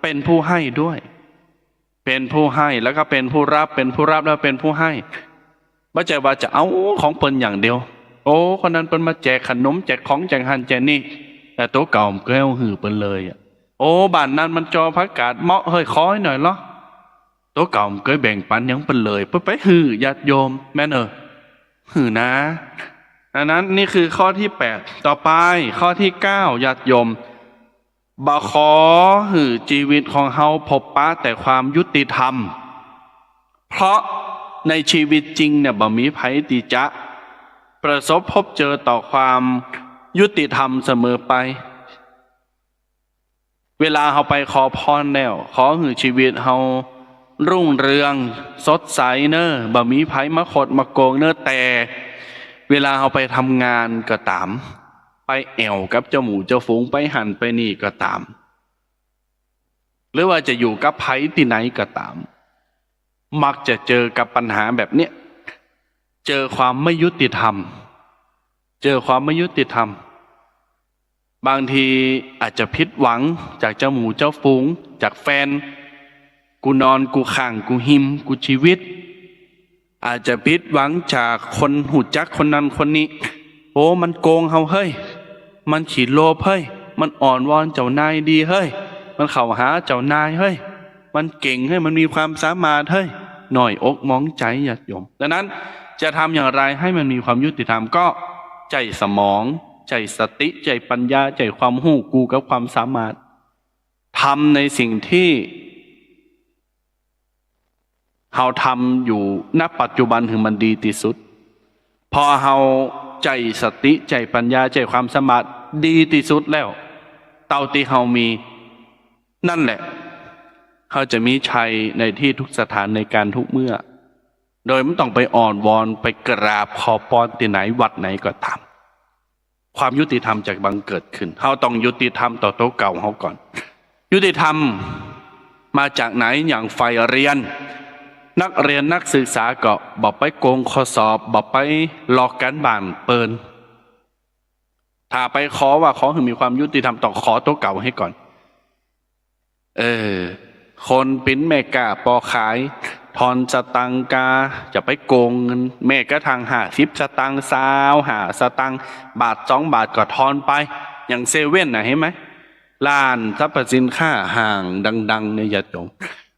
เป็นผู้ให้ด้วย เป็นผู้ให้แล้วก็เป็นผู้รับเป็นผู้รับแล้วเป็นผู้ให้ไม่ใช่ว่าจะเอาของเปิ้นอย่างเดียวโอ้คนนั้นเปิ้นมาแจกขนมแจกของแจกหันแจกนี่แต่ตัวเก่าก็เอาหือเปิ้นเลยอ่ะโอ้บ้านนั้นมันจอพักกาดเหมาะเฮ้ยขอให้หน่อยเหรอตัวเก่าก็แบ่งปันยังเปิ้นเลยเปิ้นไปหือญาติโยมแม่นหือนะอันนั้นนี่คือข้อที่8ต่อไปข้อที่9ญาติโยมบ่ขอหือชีวิตของเฮาพบปะแต่ความยุติธรรมเพราะในชีวิตจริงเนี่ยบ่มีไผที่จะประสบพบเจอต่อความยุติธรรมเสมอไปเวลาเฮาไปขอพรแล้วขอหือชีวิตเฮารุ่งเรืองสดใสเนอะบ่มีไผมาขดมาโกงเนอะแต่เวลาเฮาไปทำงานก็ตามไปแอวกับเจ้าหมูเจ้าฝูงไปหันไปนี่ก็ตามหรือว่าจะอยู่กับไผที่ไหนก็ตามมักจะเจอกับปัญหาแบบเนี้ยเจอความไม่ยุติธรรมเจอความไม่ยุติธรรมบางทีอาจจะผิดหวังจากเจ้าหมูเจ้าฝูงจากแฟนกูนอนกูข้างกูหิมกูชีวิตอาจจะผิดหวังจากคนหูจักคนนั้นคนนี้โอ้มันโกงเฮาเฮ้ยมันขี้โลภเฮ้ยมันอ่อนวอนเจ้านายดีเฮ้ยมันเข้าหาเจ้านายเฮ้ยมันเก่งเฮ้ยมันมีความสามารถเฮ้ยหน่อยอกมองใจญาติโยมดังนั้นจะทำอย่างไรให้มันมีความยุติธรรมก็ใจสมองใจสติใจปัญญาใจความหู้กูกับความสามารถทำในสิ่งที่เฮาทำอยู่ณปัจจุบันถึงมันดีที่สุดพอเฮาใจสติใจปัญญาใจความสามารถดีที่สุดแล้วเต่าที่เฮามีนั่นแหละเขาจะมีชัยในที่ทุกสถานในการทุกเมื่อโดยไม่ต้องไปอ่อนวอนไปกราบขอพรที่ไหนวัดไหนก็ตามความยุติธรรมจะบังเกิดขึ้นเขาต้องยุติธรรมต่อโต๊ะเก่าเขาก่อนยุติธรรมมาจากไหนอย่างไฟเรียนนักเรียนนักศึกษาก็บอกไปโกงข้อสอบบอกไปหลอกกันบ้านเปิลถ้าไปขอว่าขอให้มีความยุติธรรมต้องขอโต๊ะเก่าให้ก่อนคนปิ้นแม่กาปอขายทอนสตังกาจะไปโกงเงินแม่ก็ทาง50 สตังค์20 สตังค์บาท2 บาทก็ทอนไปอย่างเซเว่นเห็นไหมร้านสรรพสินค้าห่างดังๆในญาติโยม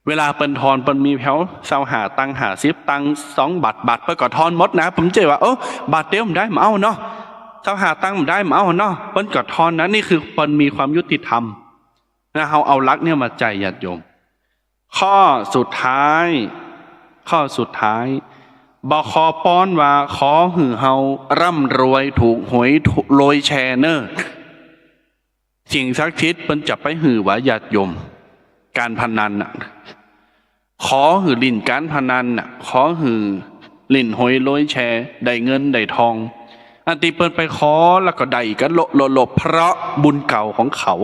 เวลาเปิ้นทอนเปิ้นมีแถว25 ตังค์50 ตังค์2 บาทบาทเปิ้นก็ทอนหมดนะผมเจอว่าบาทเดียวมันได้มาเอาเนาะ25 ตังค์มันได้มาเอาเนาะเปิ้นก็ทอนนะนี่คือเปิ้นมีความยุติธรรมนะเฮาเอาลักเนี่ยมาใจญาติโยมข้อสุดท้ายบ่ขอป้อนว่าขอหือเฮาร่ำรวยถูกหวยถูกโรยแชร์เนอสิ่งศักดิ์สิทธิ์เปิ้นจะไปหือว่าญาติโยมการพนันน่ะขอหือลิ่นการพนันน่ะขอหือลิ่นหวยโรยแชร์ได้เงินได้ทองอันที่เปิ้นไปขอแล้วก็ได้กันโลเพราะบุญเก่าของเขา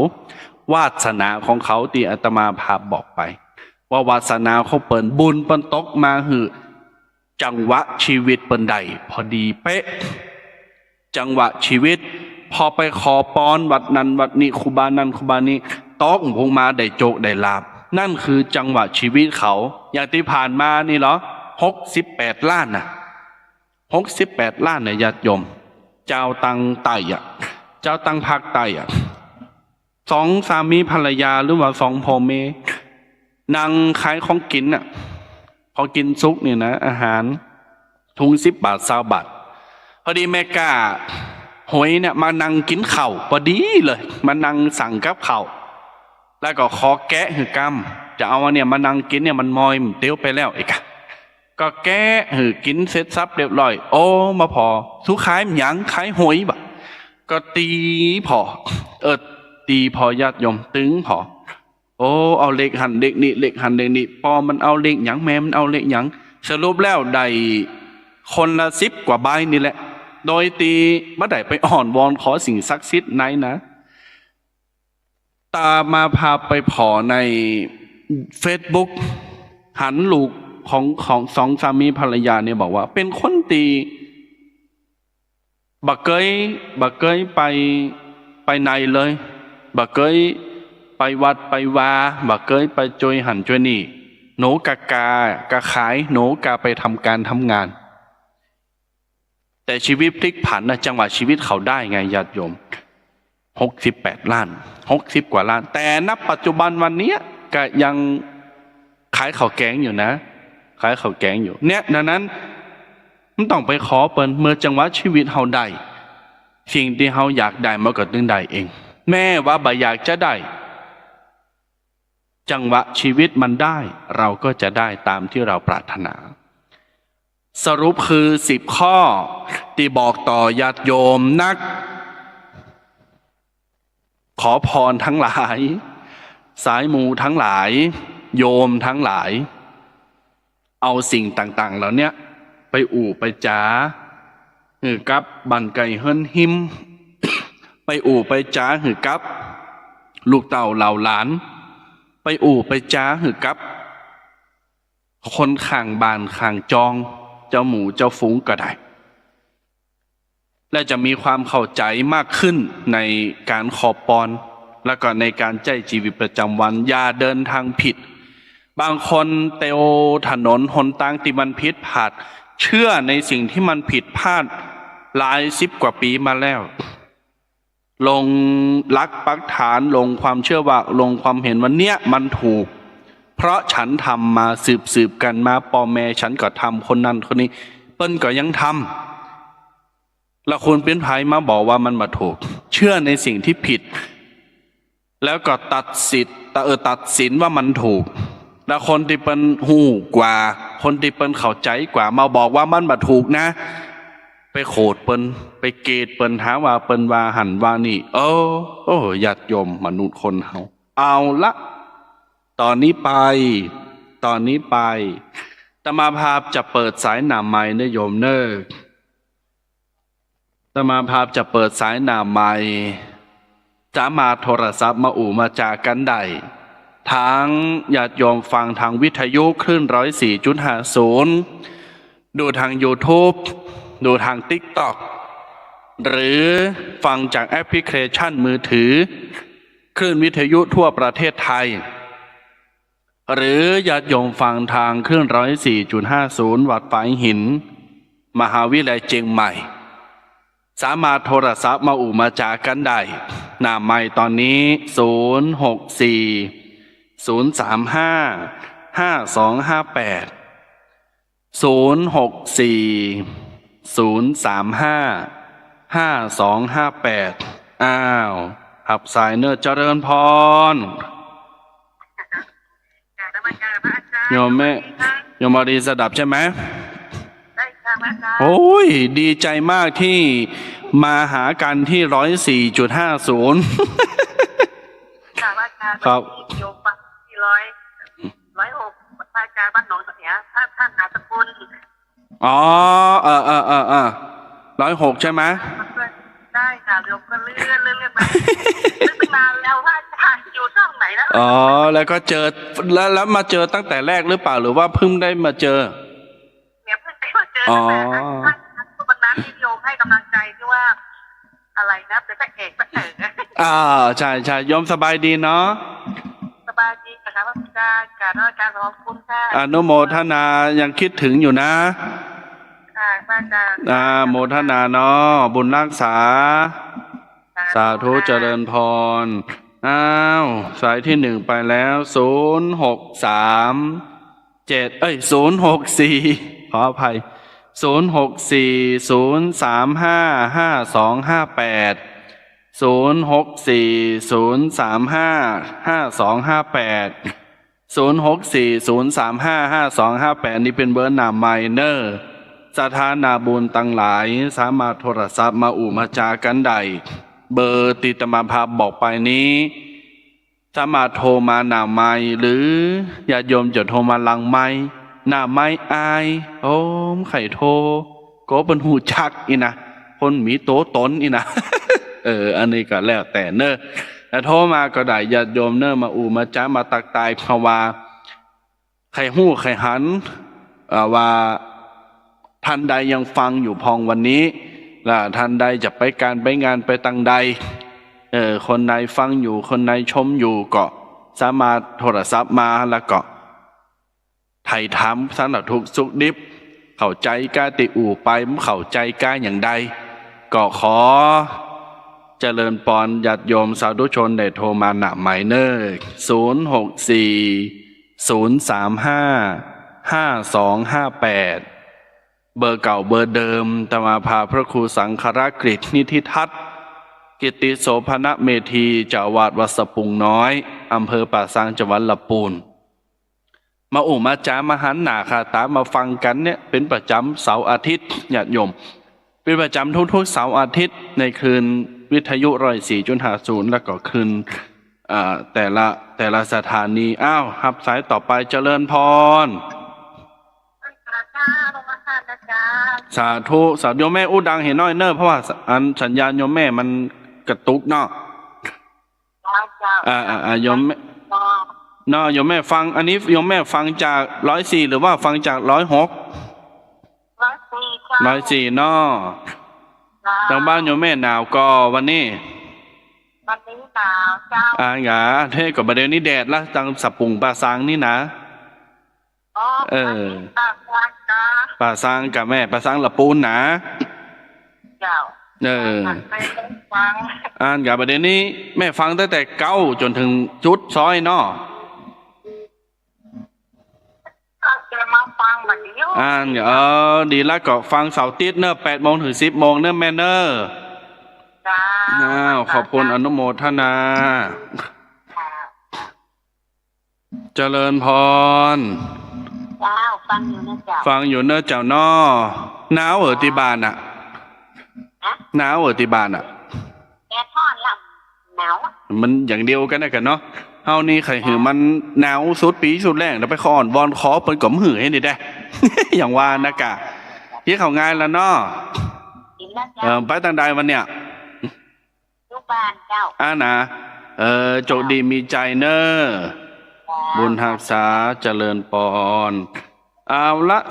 วาสนาของเขาที่อาตมาภาพบอกไปว่าวาสนาเขาเปิ้นบุญเปิ้นตกมาหือจังหวะชีวิตเปิ้นได้พอดีเป๊ะจังหวะชีวิตพอไปขอปอนวัดนั้นวัดนี้ครูบานั้นครูบานี้ตอกพงมาได้โจกได้ลาบนั่นคือจังหวะชีวิตเขาอย่างที่ผ่านมานี่เหรอ68 ล้านน่ะ68 ล้านเนี่ยญาติโยมเจ้าตังไต่เจ้าตังภาคใต้2 สามีภรรยาหรือว่า2 พ่อแม่นางขายของกินพอกินซุกเนี่ยนะอาหารถุง10 บาท20 บาทพอดีแม่กาหวยเนี่ยมานั่งกินข้าวพอดีเลยมานั่งสั่งกับข้าวแล้วก็ขอแกะหือกำจะเอาเนี่ยมานั่งกินเนี่ยมันมอยมันเตี้ยวไปแล้วอีกก็แกะหือกินเสร็จซับเรียบร้อยโอ้มาพอสุขายหยังขายหวยบะก็ตีพอตีพอญาติโยมตึงพอโอ้เอาเลขหันเลขนี้เลขหันเลขนี้ปอมันเอาเลขหยังแม่มันเอาเลขหยังสรุปแล้วได้คนละ10 กว่าใบนี่แหละโดยตีบ่ได้ไปอ่อนวอนขอสิ่งศักดิ์สิทธิ์ไหนนะตามาพาไปผอใน Facebook หันลูกของ2 สามีภรรยาเนี่ยบอกว่าเป็นคนตี บักเกยไปในเลยบักเกยไปวัดไปวาบักเกยไปจอยหันจอยนี่หนูกากะขายหนูกาไปทำการทำงานแต่ชีวิตพลิกผันนะจังหวะชีวิตเขาได้ไงญาติโยม68 ล้าน60 กว่าล้านแต่ณปัจจุบันวันนี้ก็ยังขายข้าวแกงอยู่นะขายข้าวแกงอยู่เนี่ยดังนั้นมันต้องไปขอเปิ้นเมื่อจังหวะชีวิตเขาได้สิ่งที่เขาอยากได้มันก็ตึงได้เองแม่ว่าบ่อยากจะได้จังหวะชีวิตมันได้เราก็จะได้ตามที่เราปรารถนาสรุปคือ10 ข้อที่บอกต่อญาติโยมนักขอพรทั้งหลายสายมูทั้งหลายโยมทั้งหลายเอาสิ่งต่างๆเหล่านี้ไปไปจ๋าหือกับบันไก่เฮิรนหิม ไปไปจ๋าหือกับลูกเต่าเหล่าหลานไปไปจ๋าหือกับคนข้างบ้านข้างจองเจ้าหมูเจ้าฟุ้งก็ได้และจะมีความเข้าใจมากขึ้นในการขอพรและก็ในการใช้ชีวิตประจำวันอย่าเดินทางผิดบางคนเตวถนนหนทางที่มันผิดพลาดเชื่อในสิ่งที่มันผิดพลาดหลาย10 กว่าปีมาแล้วลงลักปักฐานลงความเชื่อว่าลงความเห็นว่าเนี้ยมันถูกเพราะฉันทำมาสืบกันมาพ่อแม่ฉันก็ทำคนนั้นคนนี้เปิ้นก็ยังทำแล้วคุณเป็นไผมาบอกว่ามันมาถูกเชื่อในสิ่งที่ผิดแล้วก็ตัดสินว่ามันถูกแล้วคนที่เป็นหูกว่าคนที่เป็นเข้าใจกว่ามาบอกว่ามันมาถูกนะไปโขดเปิ้นไปเกตเปิ้นหาว่าเปิ้นว่าหันว่านี่โอ้ญาติโยมมนุษย์คนเฮาเอาละตอนนี้ไปอาตมาภาพจะเปิดสายหนาไม้เนโยมเนออาตมาภาพจะเปิดสายหนาไม้จะมาโทรศัพท์มามาจากกันได้ทางญาติโยมฟังทางวิทยุคลื่น104.50ดูทาง YouTube ดูทาง TikTok หรือฟังจากแอปพลิเคชันมือถือคลื่นวิทยุทั่วประเทศไทยหรือญาติโยมฟังทางคลื่น104.50วัดฝายหินมหาวิทยาลัยเชียงใหม่สามารถโทรศัพท์มาจากกันได้หน้าไมค์ตอนนี้064-035-5258อ้าวหับสายเนอร์เจริญพรโยมแม่โยมมาดีสดับใช่ไหมได้ค่ะอาจารย์โอ้ยดีใจมากที่มาหากันที่104.50ค่ะอาจารย์ครับโยมปักที่106พระอาจารย์บ้านหนองเสียท่านหาสกุลอ๋อ106ใช่ไหมได้ค่ะโยมก็เลื่อนมาตั้งนานแล้วพระอาจารย์อยู่ช่องไหนแล้วอ๋อแล้วก็เจอแล้วมาเจอตั้งแต่แรกหรือเปล่าหรือว่าเพิ่งได้มาเจอเนี่ยเพิ่งได้มาเจอตั้งแต่วันนั้นที่โยมให้กำลังใจที่ว่าอะไรนะเป็นพระเอกใช่โยมสบายดีเนาะสบายดีค่ะพระอาจารย์การขอบคุณค่ะอนุโมทนายังคิดถึงอยู่นะค่ะพระอาจารย์โมทนาเนาะบุญรักษาสาธุเจริญพรสายที่1ไปแล้ว064ขออภัย064-035-5258นี่เป็นเบอร์หน้าไมเนอร์สถานาบุญตั้งหลายสามารถโทรศัพท์มาจากันได้เบอร์ติตมาภาพบอกไปนี้สามารถโทรมาหน้าไมหรือญาติโยมจะโทรมาหลังไมหน้าไมอายไข่โทก็เป็นหูชักอีนะคนมีโตตนอีนะ อันนี้ก็แล้วแต่เนอะแต่โทรมาก็ได้ญาติโยมเนอะมาจ้ามาตักตายภาวาไข่หู้ไข่หันว่าท่านใดยังฟังอยู่พองวันนี้ ล่ะท่านใดจะไปการไปงานไปตังใดคนใดฟังอยู่คนใดชมอยู่ก็สามารถโทรศัพท์มาแล้วก็ไถ่ถามสารทุกข์สุขดิบเข้าใจกาติอู่ไปมันเข้าใจกาอย่างใดก็ขอเจริญปอนญาติโยมสาธุชนได้โทรมาหน้าหมายเลข064 035 5258เบอร์เก่าเบอร์เดิมตมาพาพระครูสังฆราชกฤษนิธิทัศน์กิตติโสภณเมธีเจ้าอาวาสวัดสะปุงน้อยอำเภอป่าซางจังหวัดลำพูนมามาจามาหันหนาคาตามาฟังกันเนี่ยเป็นประจำเสาร์อาทิตย์ญาติโยมเป็นประจำทุกๆเสาร์อาทิตย์ในคืนวิทยุ104.50แล้วก็คืนแต่ละสถานีรับสายต่อไปเจริญพรสาธุสาธุโยมแม่อู้ดังเห็นน้อยเนอะเพราะว่าอันสัญญาณโยมแม่มันกระตุกเนาะโยมแม่เนาะโยมแม่ฟังอันนี้โยมแม่ฟังจาก104หรือว่าฟังจาก106 104เนาะทางบ้านโยมแม่หนาวก็วันนี้หนาวเจ้าหงาเท่กับประเดี๋ยวนี้แดดละจังสับปุ่งป่าซางนี่นะป่าซางกับแม่ป่าซางละปูนนะกับประเด็นนี้แม่ฟังตั้งแต่เก้าจนถึงจุดซอยเนาะจะมาฟังแบบนี้ดีแล้วก็ฟังเสาร์อาทิตย์เนอะ8 โมงถึง 10 โมงเนอะแม่เนอะขอบคุณอนุโมทนาเจริญพรฟังอยู่เนอะเจ้าฟังอยู่เนอะเจ้าน้อหนาวที่บ้านอ่ะหนาวที่บ้านอ่ะแกทอดละหนาวมันอย่างเดียวกันนะกันเนาะเฮานี่ใครหือมันหนาวสุดปีสุดแรงแล้วไปขออ่อนวอนขอเปิ้นก็หือให้นี่ได้ อย่างว่านะกะพี่เขาง่ายแล้วเนาะไปทางใดวันเนี้ยลูกบ้านเจ้านะโจดีมีใจเนอบุญหักษาเจริญปอนเอาละ0640355258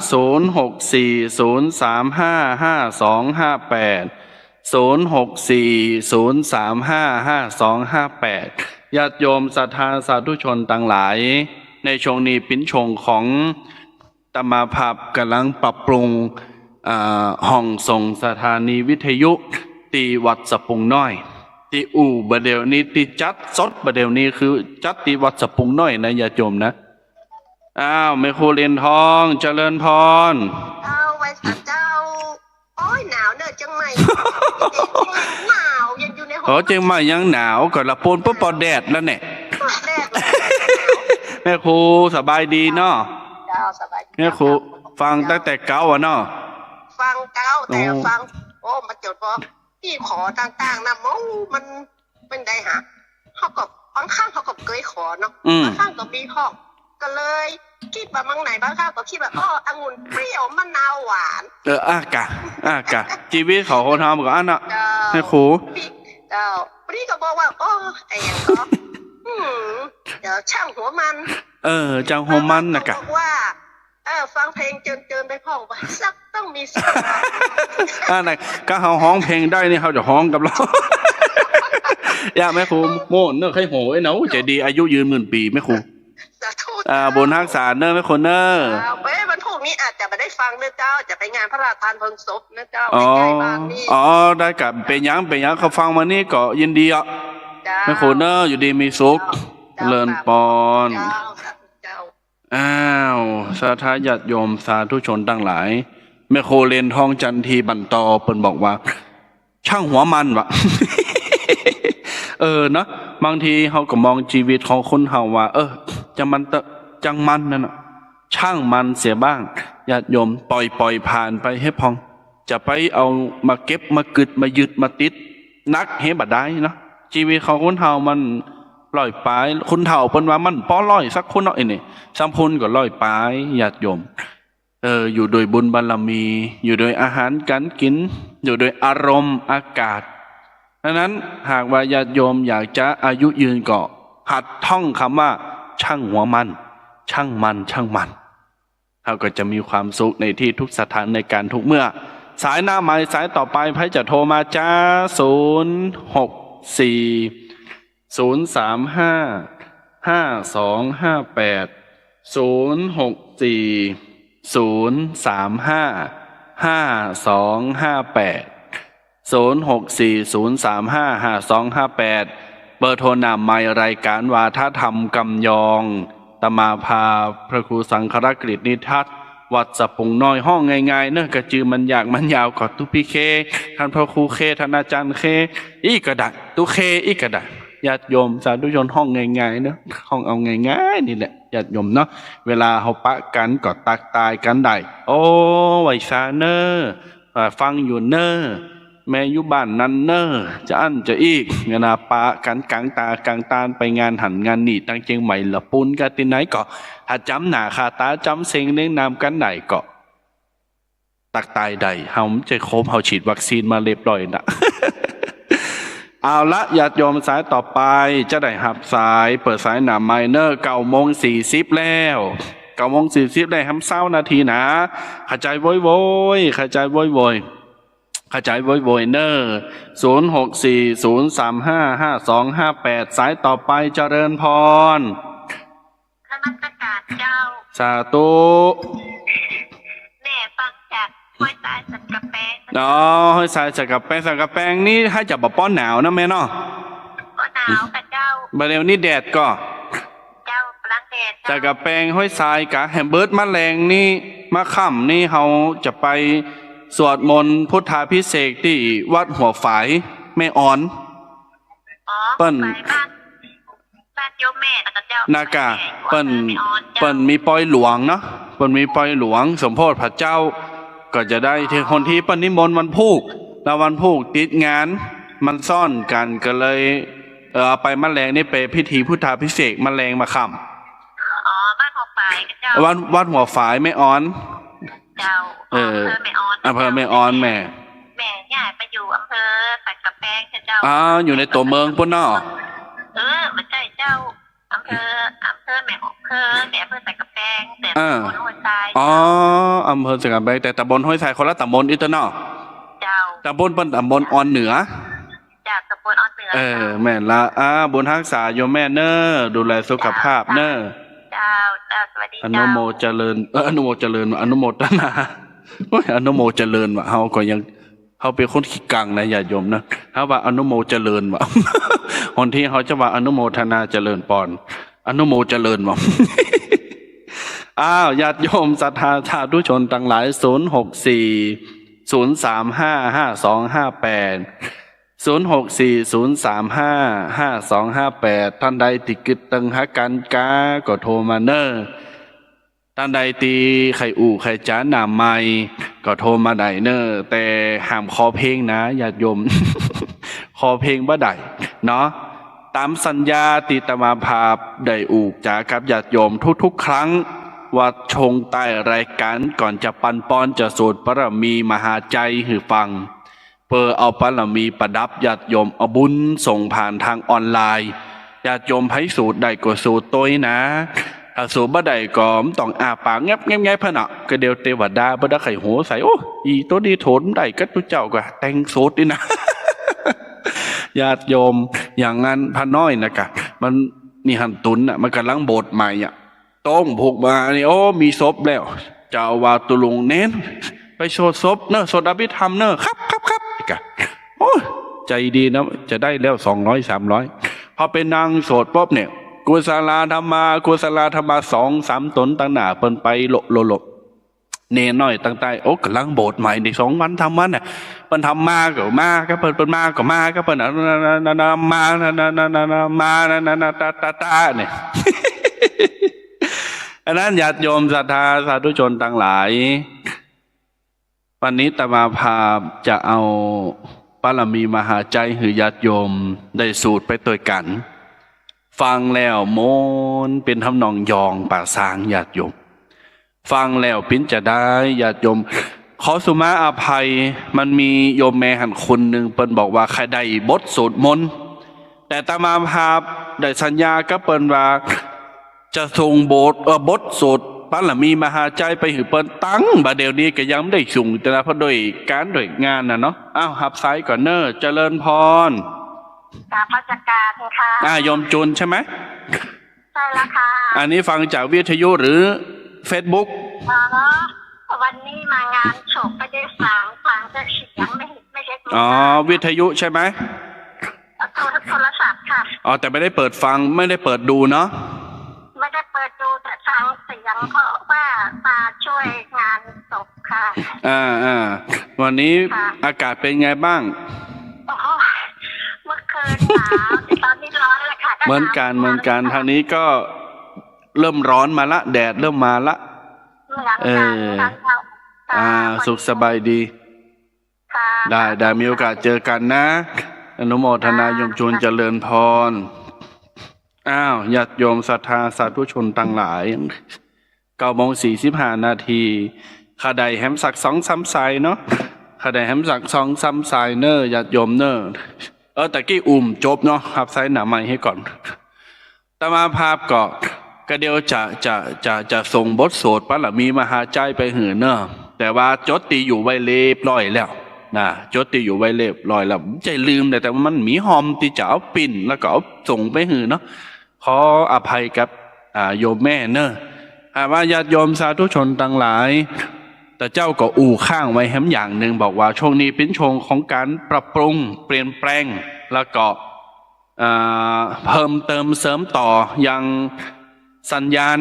ญาติโยมศรัทธาสาธุชนต่างหลายในช่วงนี้ปิ้นชงของตมาภาพกำลังปรับปรุงห้องส่งสถานีวิทยุตีวัดสะปุงน้อยตีบะเดี๋ยวนี้ตีจัดสดบะเดี๋ยวนี้คือจัดตีวัดสะปุงน้อยนะญาติโยมนะแม่ครูเรียนทองเจริญพรไว้สัตเจ้าโอ้ยหนาวเนอะจังไหมหนาวยังอยู่ในห้องจังไหมยังหนาวก่อนละปนปุ๊บปอแดดแล้วเนี่ยแม่ครูสบายดีเนาะแม่ครูฟังตั้งแต่เก้าเนาะฟังเก้าแต่ฟังมาจดพอที่ขอต่างๆนะมันเป็นไงฮะเขาก็บางครั้งเขาก็เคยขอเนาะบางครั้งก็มีห้องก็เลยคิดว่าบางไหนบางครั้งก็คิดว่าองุ่นเปรี้ยวมะนาวหวานอากะชีวิตของคนทำก็อันน่ะแม่ครูพี่ก็บอกว่าไอ้ยังก็เดี๋ยวช่างหัวมันจังหัวมันนะกะบอกว่าฟังเพลงเจินไปพ่อว่าสักต้องมีสักไหนก็เขาห้องเพลงได้นี่เขาจะห้องกับเราอย่าแม่ครูโม่เนอะใครโหยเนาะใจดีอายุยืน10,000 ปีแม่ครูบนทักษะเนอะแม่ครูเนอะวันพรุ่งนี้อาจจะไม่ได้ฟังเนอะเจ้าจะไปงานพระราชทานเพลิงศพเนอะเจ้าใกล้บ้านนี่ได้กับเป็นยังเขาฟังมานี่ก็ยินดีอ่ะแม่ครูเนอะอยู่ดีมีสุขเลินปอนสาธุญาติโยมสาธุชนทั้งหลายแม่โคเรียนทองจันทีบันตอเปิ้นบอกว่าช่างหัวมันวะ เนาะบางทีเขาก็มองชีวิตของคนเฮาว่าจังมันนั่นน่ะช่างมันเสียบ้างญาติโยมปล่อยผ่านไปให้พองจะไปเอามาเก็บมากึดมายึดมาติดนักเฮบัดได้เนาะชีวิตของคนเฮามันลอยปลายคนเฒ่าเปิ้นว่ามันป้อลอยสักคนเนาะนี่สัมพุนก็ลอยปลายญาติโยมอยู่โดยบุญบารมีอยู่โดยอาหารการกินอยู่โดยอารมณ์อากาศดังนั้นหากว่าญาติโยมอยากจะอายุยืนก็หัดท่องคำว่าช่างหัวมันช่างมันเขาก็จะมีความสุขในที่ทุกสถานในการทุกเมื่อ สายหน้าไม้สายต่อไปไพ่จะโทรมาจ้า064-035-5258เบอร์โทรนำไมรายการวาทธรรมกำยองตมาภาพระครูสังฆรกฤษนิทัศน์วัดสะพุงน้อยห้องง่ายๆเนอะกระจือมันอยากมันยาวกอดตุพี่เคท่านพระครูเคท่านอาจารย์เคอีกกระดักตุเคอีกกระดักญาติโยมสาธุชนห้องง่ายๆเนอะห้องเอาง่ายๆนี่แหละญาติโยมเนาะเวลาเขาปะกันก็ตักตายกันได้โอ้ไวซาเนอร์ฟังอยู่เนอร์แม่อยู่บ้านนั้นเนอร์จะอั้นจะอีกเวลาปะกันกลางตากลางตาไปงานหันงานหนีตั้งเชียงใหม่ละปุนกันที่ไหนก็ถ้าจำหนาคาตาจำเซ็งเลี้ยงนามกันไหนก็ตักตายใดเฮาจะครบเฮาฉีดวัคซีนมาเรียบร้อยนะ เอาละญาติโยมสายต่อไปจะได้หับสายเปิดสายหนาไมเนอร์9:40แล้ว9:40ได้ห้ำเศร้านาทีนะขจายโวยขจายโวยขจายโวยเนอร์064-035-5258สายต่อไปเจริญพรนมัสการเจ้าสาธุแม่ฟังจากห้วยสายสักกะแปงห้วยสายสักกะแปงนี่ให้จับป้อนหนาวนะแม่เนาะก็หนาวกับเจ้าบาเร็วนี่แดดก็เจ้ากำลังแดดสักกะแปงห้วยสายกะแฮมเบิร์ดมะแรงนี่มะค่ำนี่เขาจะไปสวดมนต์พุทธาภิเษกที่วัดหัวฝายแม่อ่อนเปิ้นบ้านโยมแม่นะเจ้านากะเปิ้นมีปอยหลวงเนาะเปิ้นมีปอยหลวงสมโพธิพระเจ้าก็จะได้ที่คนที่เปิ้นนิมนต์วันพุธแล้ววันพุธติดงานมันซ่อนกันก็เลยเอาไปมะแรงนี่ไปพิธีพุทธาภิเษกมะแรงมาค่ำบ้านหัวฝายเจ้าวัดหัวฝายแม่อ่อนเจ้าอำเภอแม่อ่อนแม่ย้ายไปอยู่อำเภอสักกะแปงเจ้าอยู่ในตัวเมืองปุ่นเนาะมันใช่เจ้าอำเภอแม่อำเภอสักกะแปงแต่ตำบลห้วยทรายอำเภอสักกะแปงแต่ตำบลห้วยทรายคนละตำบลอีกเนาะเจ้าตำบลเป็นตำบลอ่อนเหนือจากตำบลอ่อนเหนือแม่ละบุญรักษาโยมแม่เนอดูแลสุขภาพเนอเจ้าสวัสดีเจ้าอนุโมเจริญอนุโมเจริญอนุโมทนาอนุโมเจริญว่ะเฮาก็ยังเฮาเป็นคนขี้กังนะญาติโยมนะถ้าว่าอนุโมเจริญว่ะคนที่เขาจะว่าอนุโมทนาเจริญปอนอนุโมเจริญว่ะญาติโยมศรัทธาสาธุชนทั้งหลาย064-035-5258ท่านใดติดกึดตึงหากันกาก็โทรมาเนอท่านใดตีไข่อู่ไข่จ้าหนามไม่ก็โทรมาได้เนอแต่ห้ามคอเพลงนะญาติโยม คอเพลงบ่ได้เนาะตามสัญญาติตมาภาพได้อู่จากกับญาติโยมทุกๆครั้งว่าชงใต้รายการก่อนจะปันป้อนจะสวดปรมีมหาใจหือฟังเพื่อเอาปรมีประดับญาติโยมเอาบุญส่งผ่านทางออนไลน์ญาติโยมให้สูตรได้ก็สูตรตัวนะถ้าสูบบ่ได้ก็ต้องอาปากงับพะเนาะก็เดียวเทวดาบ่ได้ไข่หัวใส่โอ้อีตัวดีโถนได้ก็ตุเจ้าก็แต่งสูตรนี่นะ ญาติโยมอย่างนั้นพระน้อยนะกะมันนี่หันตุนน่ะมันกำลังโบสถ์ใหม่อ่ะต้องผูกมานี่โอ้มีศพแล้วเจ้าว่าตุลุงเน้นไปโสดศพเนอะโสดอภิธรรมเนอะครับกะโอ้ใจดีนะจะได้แล้ว200-300พอเป็นนางโสดป๊อบเนี่ยกุศลธรรมา2-3ตนตั้งหน้าเปิ้นไปโลเนน้อยตั้งใต้โอ้กำลังโบสถ์ใหม่ใน2 วันทำวันน่ะเปิ้นทำมาก็มาก็เปิ้นมาก็มาก็เปิ้นมาตาเนี่ยอันนั้นญาติโยมศรัทธาสาธุชนทั้งหลายวันนี้ตมาภาพจะเอาปรมีมหาใจหือญาติโยมได้สูตรไปตัวกันฟังแล้วโมนเป็นทำนองยองป่าสางญาติโยมฟังแล้วปิ้นจะได้ญาติโยมขอสุมาอภัยมันมีโยมแม่หันคนหนึ่งเปิ้นบอกว่าใครได้บทสวดมนต์แต่ตมาภาพได้สัญญากับเปิ้นว่าจะส่งบทสวดป ปั้นละมีมหาใจไปหือเปิ้นตั้งบาเดี๋ยวนี้ก็ยังไม่ได้สูงแต่นะเพราะโดยการโดยงานนะเนาะอ้าวหับไซก่อนเนอเจริญพรกราบพระจักการค่ะยมจุนใช่ไหมใช่แล้วค่ะอันนี้ฟังจากวิทยุหรือ Facebook วันนี้มางานโฉบไปได้ฟังจากเสียงไม่ใช่วิทยุใช่ไหมโทรศัพท์ค่ะแต่ไม่ได้เปิดฟังไม่ได้เปิดดูเนาะไม่ได้เปิดดูแต่ฟังเสียงเขาว่ามาช่วยงานศพค่ะวันนี้อากาศเป็นไงบ้างเมื่อคืนหนาวตอนนี้ร้อนแล้วค่ะเหมือนกันทางนี้ก็เริ่มร้อนมาละแดดเริ่มมาละสุขสบายดีได้มีโอกาสเจอกันนะอนุโมทนายมจุนเจริญพรญาติโยมศรัทธาสาธุชนตั้งหลาย9:45 นาทีข้าใดแฮมสัก2-3สายเนาะข้าใดแฮมสัก2-3สายเนอญาติโยมเนอแต่กี้จบเนาะครับไซน์หนาใหม่ให้ก่อนตมาภาพก็เดียวจะส่งบทสวดปะละมีมหาใจไปหือเนอะแต่ว่าจดตีอยู่ไว้เรียบร้อยแล้วนะจดตีอยู่ไว้เรียบร้อยแล้วใจลืมแต่ว่ามันมีหอมตีจะเอาปิ่นแล้วก็เอาส่งไปหือเนาะขออภัยกับโยมแม่เนอะว่าญาติโยมสาธุชนตั้งหลายแต่เจ้าก็ข้างไว้แฮมอย่างหนึ่งบอกว่าช่วงนี้เป็นช่วงของการปรับปรุงเปลี่ยนแปลงแล้วก็เพิ่มเติมเสริมต่อยังสัญญาณ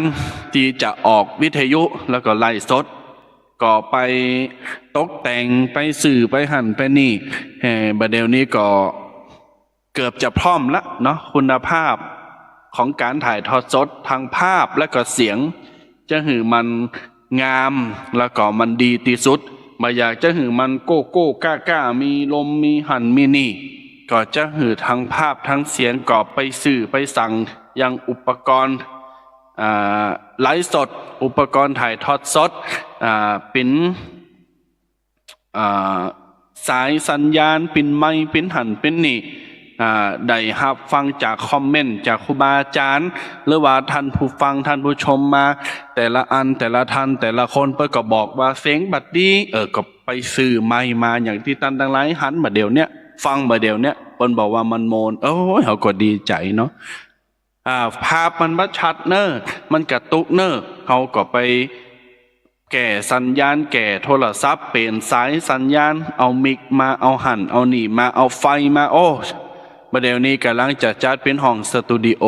ที่จะออกวิทยุแล้วก็ไล่สดก็ไปตกแต่งไปสื่อไปหั่นไปนี่บัดเดี๋ยวนี้ก็เกือบจะพร้อมละเนาะคุณภาพของการถ่ายทอดสดทางภาพและก็เสียงจะหือมันงามแล้วก็มันดีที่สุดมาอยากจะหือมันโก้โก้ก้ามีลมมีหั่นมีนี่ก็จะหือทั้งภาพทั้งเสียงก็ไปสื่อไปสั่งยังอุปกรณ์ไลฟ์สดอุปกรณ์ถ่ายทอดสดเป็นสายสัญญาณเป็นไมค์เป็นหั่นเป็นนี่ได้รับฟังจากคอมเมนต์จากครูบาอาจารย์หรือว่าท่านผู้ฟังท่านผู้ชมมาแต่ละอันแต่ละท่านแต่ละคนเปิ้ลก็บอกว่าเสียงบัดดีก็ไปซื้อไมค์มาอย่างที่ท่านทั้งหลายหันมาเดี๋ยวเนี้ยฟังมาเดี๋ยวเนี้ยเปิ้ลบอกว่ามันโมนเขาก็ดีใจเนาะภาพมันบัดชัดเนอะมันกระตุกเนอะเขาก็ไปแก่สัญญาณแก่โทรศัพท์เปลี่ยนสายสัญญาณเอามิกมาเอาหั่นเอานี่มาเอาไฟมาประเดี๋ยวนี้กำลังจะจัดเป็นห้องสตูดิโอ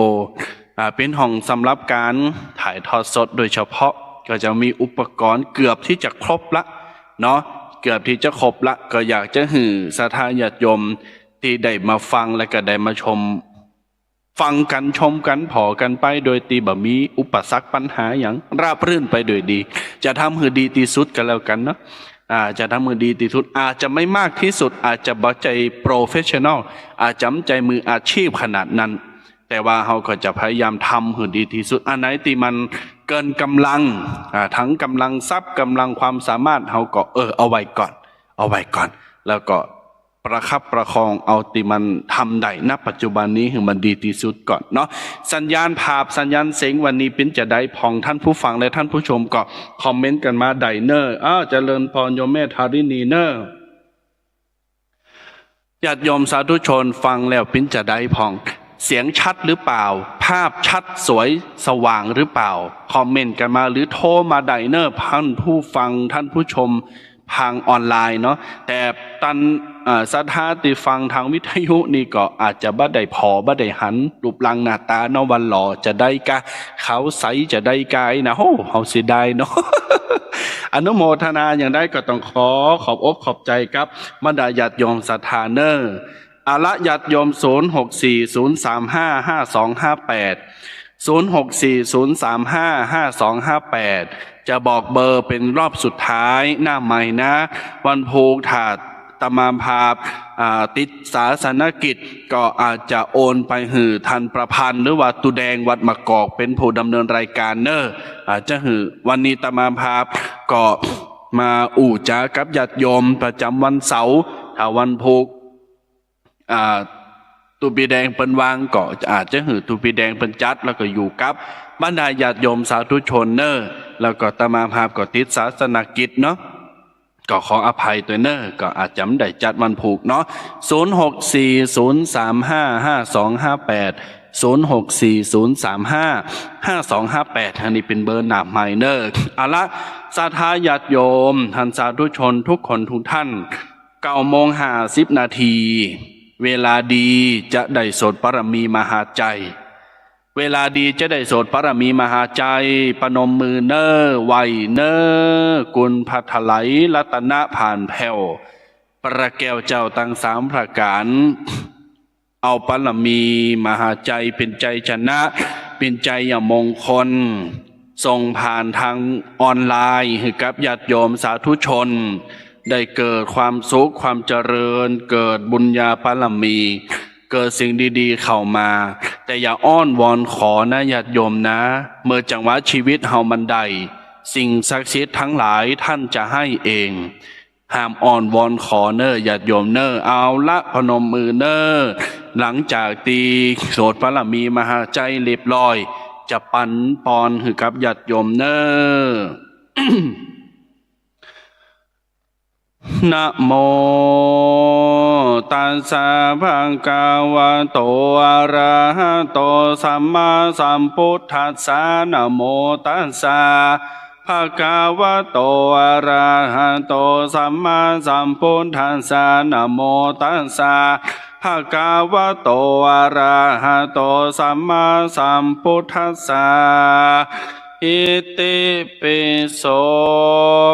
เป็นห้องสำหรับการถ่ายทอดสดโดยเฉพาะก็จะมีอุปกรณ์เกือบที่จะครบละเนาะเกือบที่จะครบละก็อยากจะหือศรัทธาญาติโยมที่ได้มาฟังและก็ได้มาชมฟังกันชมกันพอกันไปโดยตีบ่มีอุปสรรคปัญหาอย่างราบรื่นไปโดยดีจะทำให้ดีที่สุดกันแล้วกันเนาะจะทำมือดีที่สุดอาจจะไม่มากที่สุดอาจจะบ่ใจโปรเฟชชั่นอลอาจจะใจมืออาชีพขนาดนั้นแต่ว่าเราก็จะพยายามทำให้ดีที่สุดอันไหนที่มันเกินกำลังทั้งกำลังทรัพย์กำลังความสามารถเราก็เอาไว้ก่อนแล้วก็ประคับประคองเอาที่มันทำได้ณปัจจุบันนี้ให้มันดีที่สุดก่อนเนาะสัญญาณภาพสัญญาณเสียงวันนี้เป็นจะได้พองท่านผู้ฟังและท่านผู้ชมก็คอมเมนต์กันมาได้เนอเจริญพรโยมแม่ธารินีเนอญาติโยมสาธุชนฟังแล้วเป็นจะได้พองเสียงชัดหรือเปล่าภาพชัดสวยสว่างหรือเปล่าคอมเมนต์กันมาหรือโทรมาได้เนอท่านผู้ฟังท่านผู้ชมทางออนไลน์เนาะแต่ตันศรัทธาที่ฟังทางวิทยุนี่ก็อาจจะบ่ได้พอบ่ได้หันรูปร่างหน้าตาเนาะวันหล่อจะได้กะเขาใสจะได้กายนะเฮาสิได้เนาะ อนุโมทนาอย่างได้ก็ต้องขอบอกใจครับบรรดาญาติโยมศรัทธาเนออาละญาติโยม0640355258 จะบอกเบอร์เป็นรอบสุดท้ายหน้าใหม่นะวันโพถาดตมาภาพติดศาสนกิจก็อาจจะโอนไปหือทันประพันธ์หรือว่าตุแดงวัดมะกอกเป็นผู้ดำเนินรายการเนออาจจะหือวันนี้ตมาภาพก็มาจากับญาติโยมประจำวันเสาร์ถ้าวันโพ ตูปีแดงเปิ้นวางก็อาจจะหือตูปีแดงเปิ้นจัดแล้วก็อยู่กับบรรดาญาติโยมสาธุชนเนอแล้วก็ตมาภาพก็ติดศาสนกิจเนาะก็ขออภัยตัวเนอก็อาจจะไม่ได้จัดวันผูกเนาะ0640355258 0640355258อันนี้เป็นเบอร์หนาไมเนอร์เอาละศรัทธาญาติโยมท่านสาธุชนทุกคนทุกท่าน9:50 นาทีเวลาดีจะได้สวดปรมีมหาใจเวลาดีจะได้สวดปรมีมหาใจปนมมือเนอไหวเนอกุลพัทไหลรัตนะผ่านแผ่วประแก้วเจ้าตั้งสามพระการเอาปรมีมหาใจเป็นใจชนะเป็นใจอย่างมงคลส่งผ่านทางออนไลน์ให้กับญาติโยมสาธุชนได้เกิดความสุขความเจริญเกิดบุญญาปรมีเกิดสิ่งดีๆเข้ามาแต่อย่าอ้อนวอนขอนะญาติโยมนะเมื่อจังหวะชีวิตเฮามันได้สิ่งศักดิ์สิทธิ์ทั้งหลายท่านจะให้เองห้ามอ้อนวอนขอเนอญาติโยมเนอเอาละพนมมือเนอหลังจากตีโสดปรมีมหาใจเรียบร้อยจะปันปอนให้กับญาติโยมเนอ นะโมตัสสะภะคะวะโตอะระหะโตสัมมาสัมพุทธัสสะนะโมตัสสะภะคะวะโตอะระหะโตสัมมาสัมพุทธัสสะนะโมตัสสะภะคะวะโตอะระหะโตสัมมาสัมพุทธัสสะอิติปิโส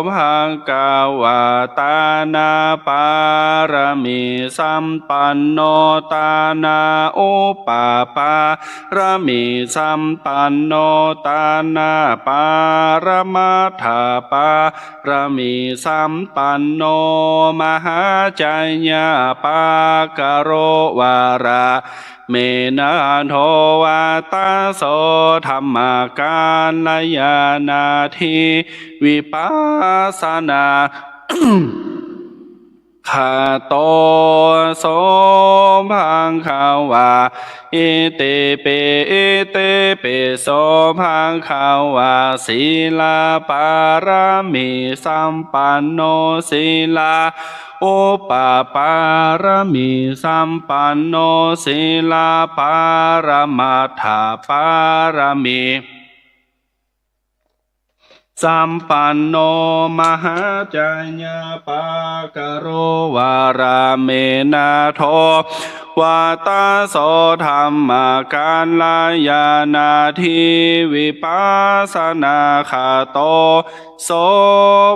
ภะคะวะตานาปารมิสัมปันโนตานาอุปปารมิสัมปันโนตานาปารมัตถปารมิสัมปันโนมหาจัญญาปากโรวาระเมนะโทวาตาโสธรรมการลยานาทีวิปัสสนา ขาโตโสภังขาวาอิติปิอิติปิโสภังขาวาศีลาปารมิสัมปันโนศีลาอุปปารมิสัมปันโนศีลาปารมัตถปารมิสัมปันโนมหาจัญญาปากโรวาราเมนาโทวาตาโสธรรมการลายานาทีวิปัสสนาคาโตโส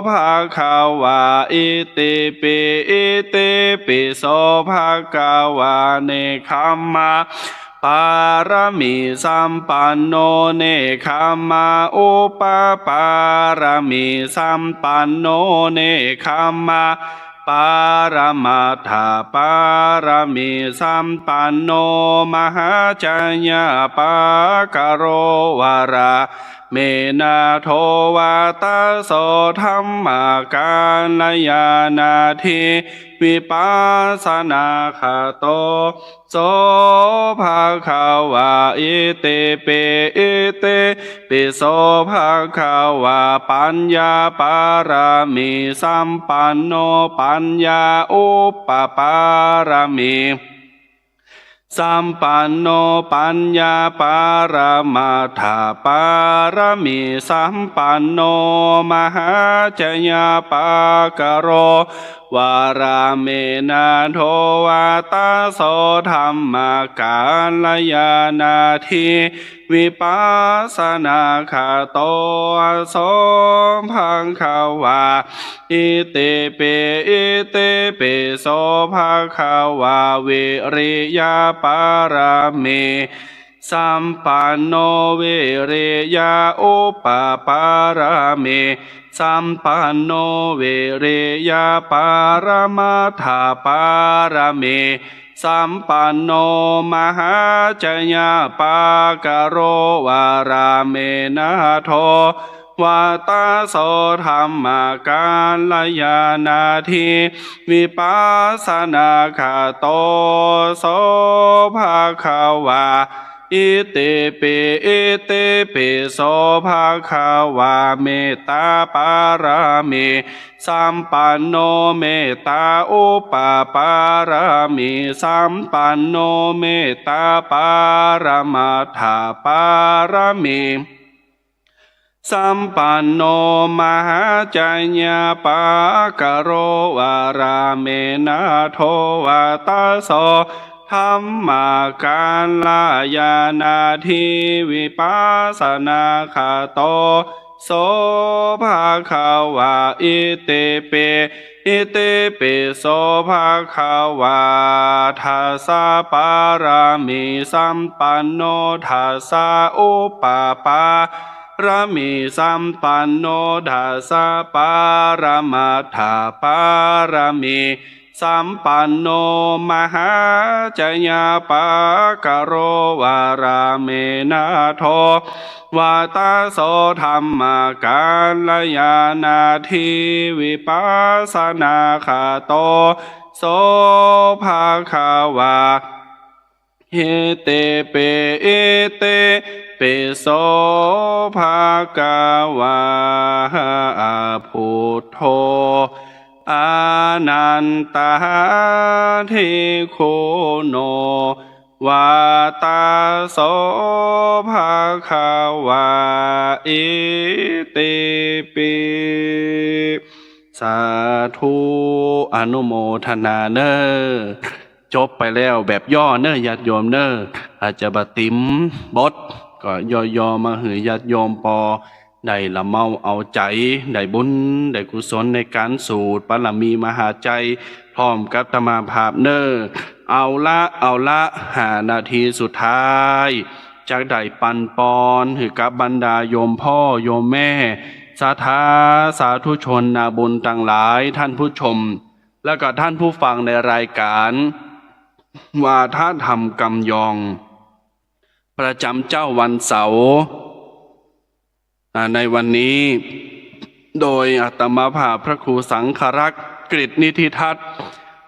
ภาคาวาอิติปิอิติปิโสภาคาวาเนคัมมาปารมิสัมปันโนเนคัมมาอุปปารมิสัมปันโนเนคัมมาปารมัตถปารมิสัมปันโนมหาจัญญาปากโรวาระเมนาโทวาตาโสธรรมการยานาทีวิปัสสนาคาโตโสภาคาวาอิติปิอิติปิโสภาคาวาปัญญาปารามิสัมปันโนปัญญาอุปปารามิสัมปันโนปัญญาปารมัตถปารมิสัมปันโนมหาจัญญาปากโรวาราเมนาโทวาตาโสธรรมการยานาทีวิปัสสนาคาโตโสภังขาวาอิติปิอิติปิโสภาคาวาวิริยาปารามิสัมปันโนวิริยาอุปปารามิสัมปันโนวิริยาปารมัตถปารามิสัมปันโนมหาจัญญาปากโรวาราเมนะโท วาตาโสธรรมาการลยานาทีวิปัสสนาคาโตโสภาคาวาอิติปิอิติปิโสภาคาวาเมตตาปารามิสัมปันโนเมตตาอุปปารามิสัมปันโนเมตตาปารามัฏฐปารามิสัมปันโนมหาจัญญาปากโรวาราเมนะโทวาตาโสธรรมาการลายานาทีวิปัสสนาคาโตโสภาคาวาอิติปิอิติปิโสภาคาวาทัสสะปารามิสัมปันโนทัสสะอุปปารามิสัมปันโนทัสสะปารามัฏฐปารามิสัมปันโนมหาจัญญาปากโรวาราเมนะโทวาตาโสธรรมาการลยานาทีวิปัสสนาคาโตโสภาคาวาเฮเตเปเอเตเปโสภาคาวาพุทโธอานันตาเทโคโนวาตาโสภาคาวาอิติปิสาธุอนุโมทนาเนอจบไปแล้วแบบย่อเนอญาติโยมเนออาจจะบติมบทก็ย่อมาหือญาติโยมปอได้ละเมาเอาใจได้บุญได้กุศลในการสูตรปรมีมหาใจพร้อมกับตมาภาพเนอเอาละ5 นาทีสุดท้ายจากได้ปันปอนหือกับบรรดาโยมพ่อโยมแม่สาธุชนนาบุญต่างหลายท่านผู้ชมแล้วก็ท่านผู้ฟังในรายการวาทธรรมกำยองประจำเจ้าวันเสาร์ในวันนี้โดยอาตมาภาพพระครูสังฆรักษ์กฤษนิธิทัศน์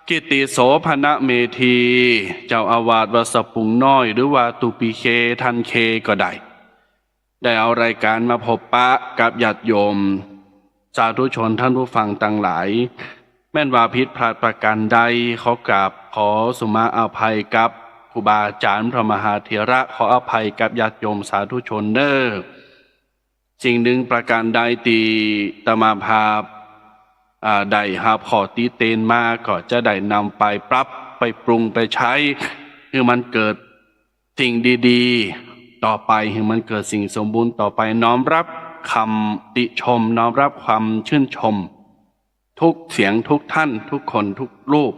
กิติโสภณเมธีเจ้าอาวาสวัดสะพุงน้อยหรือว่าตุปีเคทันเคก็ได้เอารายการมาพบปะกับญาติโยมสาธุชนท่านผู้ฟังต่างหลายแม่นว่าผิดพลาดประการใดขอสุมาอภัยกับครูบาอาจารย์พระมหาเถระขออภัยกับญาติโยมสาธุชนเด้อสิ่งหนึ่งประการใดตีตมาภาพได้หาขอตีเตนมาก็จะได้นำไปปรับไปปรุงไปใช้ให้มันเกิดสิ่งดีๆต่อไปให้มันเกิดสิ่งสมบูรณ์ต่อไปน้อมรับคำติชมน้อมรับความชื่นชมทุกเสียงทุกท่านทุกคนทุกรูป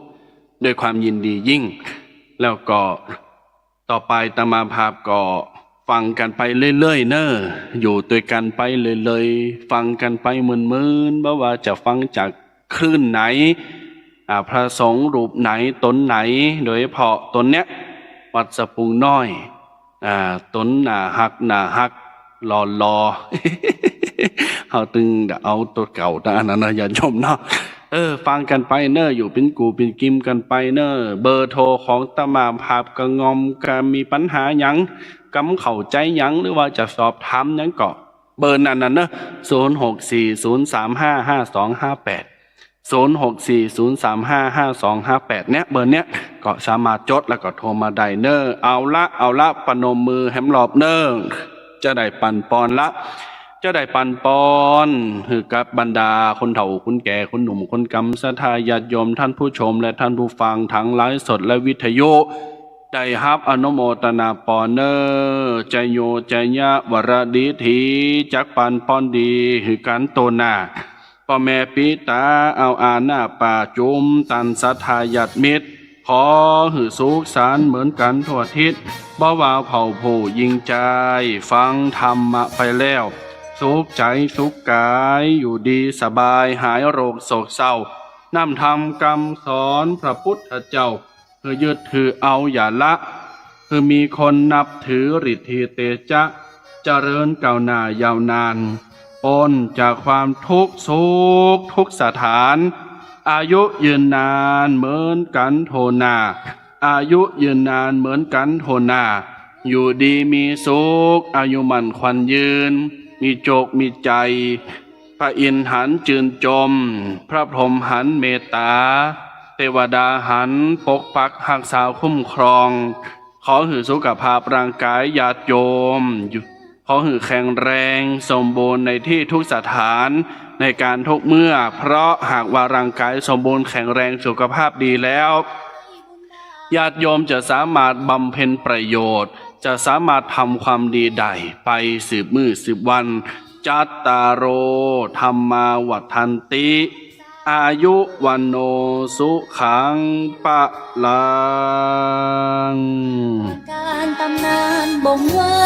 ด้วยความยินดียิ่งแล้วก็ต่อไปตมาภาพก็ฟังกันไปเรื่อยๆเนอะอยู่ด้วยกันไปเลยๆฟังกันไปมึนๆว่าจะฟังจากคลื่นไหนพระสงฆ์รูปไหนตนไหนโดยเฉพาะตนเนี้ยวัดสะพุงน้อยตนหน้าฮักรอเอาตึงเอาตัวเก่าตานั้นอย่าชมเนาะฟังกันไปเนอะอยู่เป็นกูเป็นกิมกันไปเนอะเบอร์โทรของตมาภาพก็งอมก็มีปัญหาหยังกำเข้าใจหยังหรือว่าจะสอบถามหยังก็เบอร์นั้นเนอะ0640355258 เนี่ยเบอร์เนี้ยก็สามารถจดแล้วก็โทรมาได้เนอะเอาละปนมมือแฮมรอบเนอะจะได้ปันปอนละจะได้ปันปอนคือกับบรรดาคนเฒ่าคนแก่คนหนุ่มคนกำศรัทธาญาติโยมท่านผู้ชมและท่านผู้ฟังทั้งไลฟ์สดและวิทยุได้รับอนุโมทนาปอนเนอใจโยใจยะวรดีทีจักปันปอนดีคือการโตนาพ่อแม่ปิตาเอาอาณาป่าจุมตันศรัทธาญาติมิตรขอหือสุขสันต์เหมือนกันทั่วทิศบ่ว่าเผ่าผู้ยิงใจฟังธรรมะไปแล้วสุขใจสุขกายอยู่ดีสบายหายโรคโศกเศร้านำธรรมคำสอนพระพุทธเจ้าคือยึดถือเอาอย่าละคือมีคนนับถือฤทธิเตจะเจริญก้าวหน้ายาวนาน พ้นจากความทุกข์โศกทุกสถาน อายุยืนนานเหมือนกันโทนา อายุยืนนานเหมือนกันโทนา อยู่ดีมีสุขอายุมันขวัญยืน มีโจกมีใจ พระอินทร์หันจืนจม พระพรหมหันเมตตา เทวดาหันปกปักหักษาคุ้มครอง ขอหือสุขภาพร่างกายญาติโยมขอหือแข็งแรงสมบูรณ์ในที่ทุกสถานในการทุกเมื่อ เพราะหากว่าร่างกายสมบูรณ์แข็งแรงสุขภาพดีแล้วญาติโยมจะสามารถบำเพ็ญประโยชน์ จะสามารถทำความดีใดไปสืบมื้อสืบวัน จัตตารโอธรรมาวัฏันติ อายุวันโนสุขังปะลัง การตำนานบ่งไว้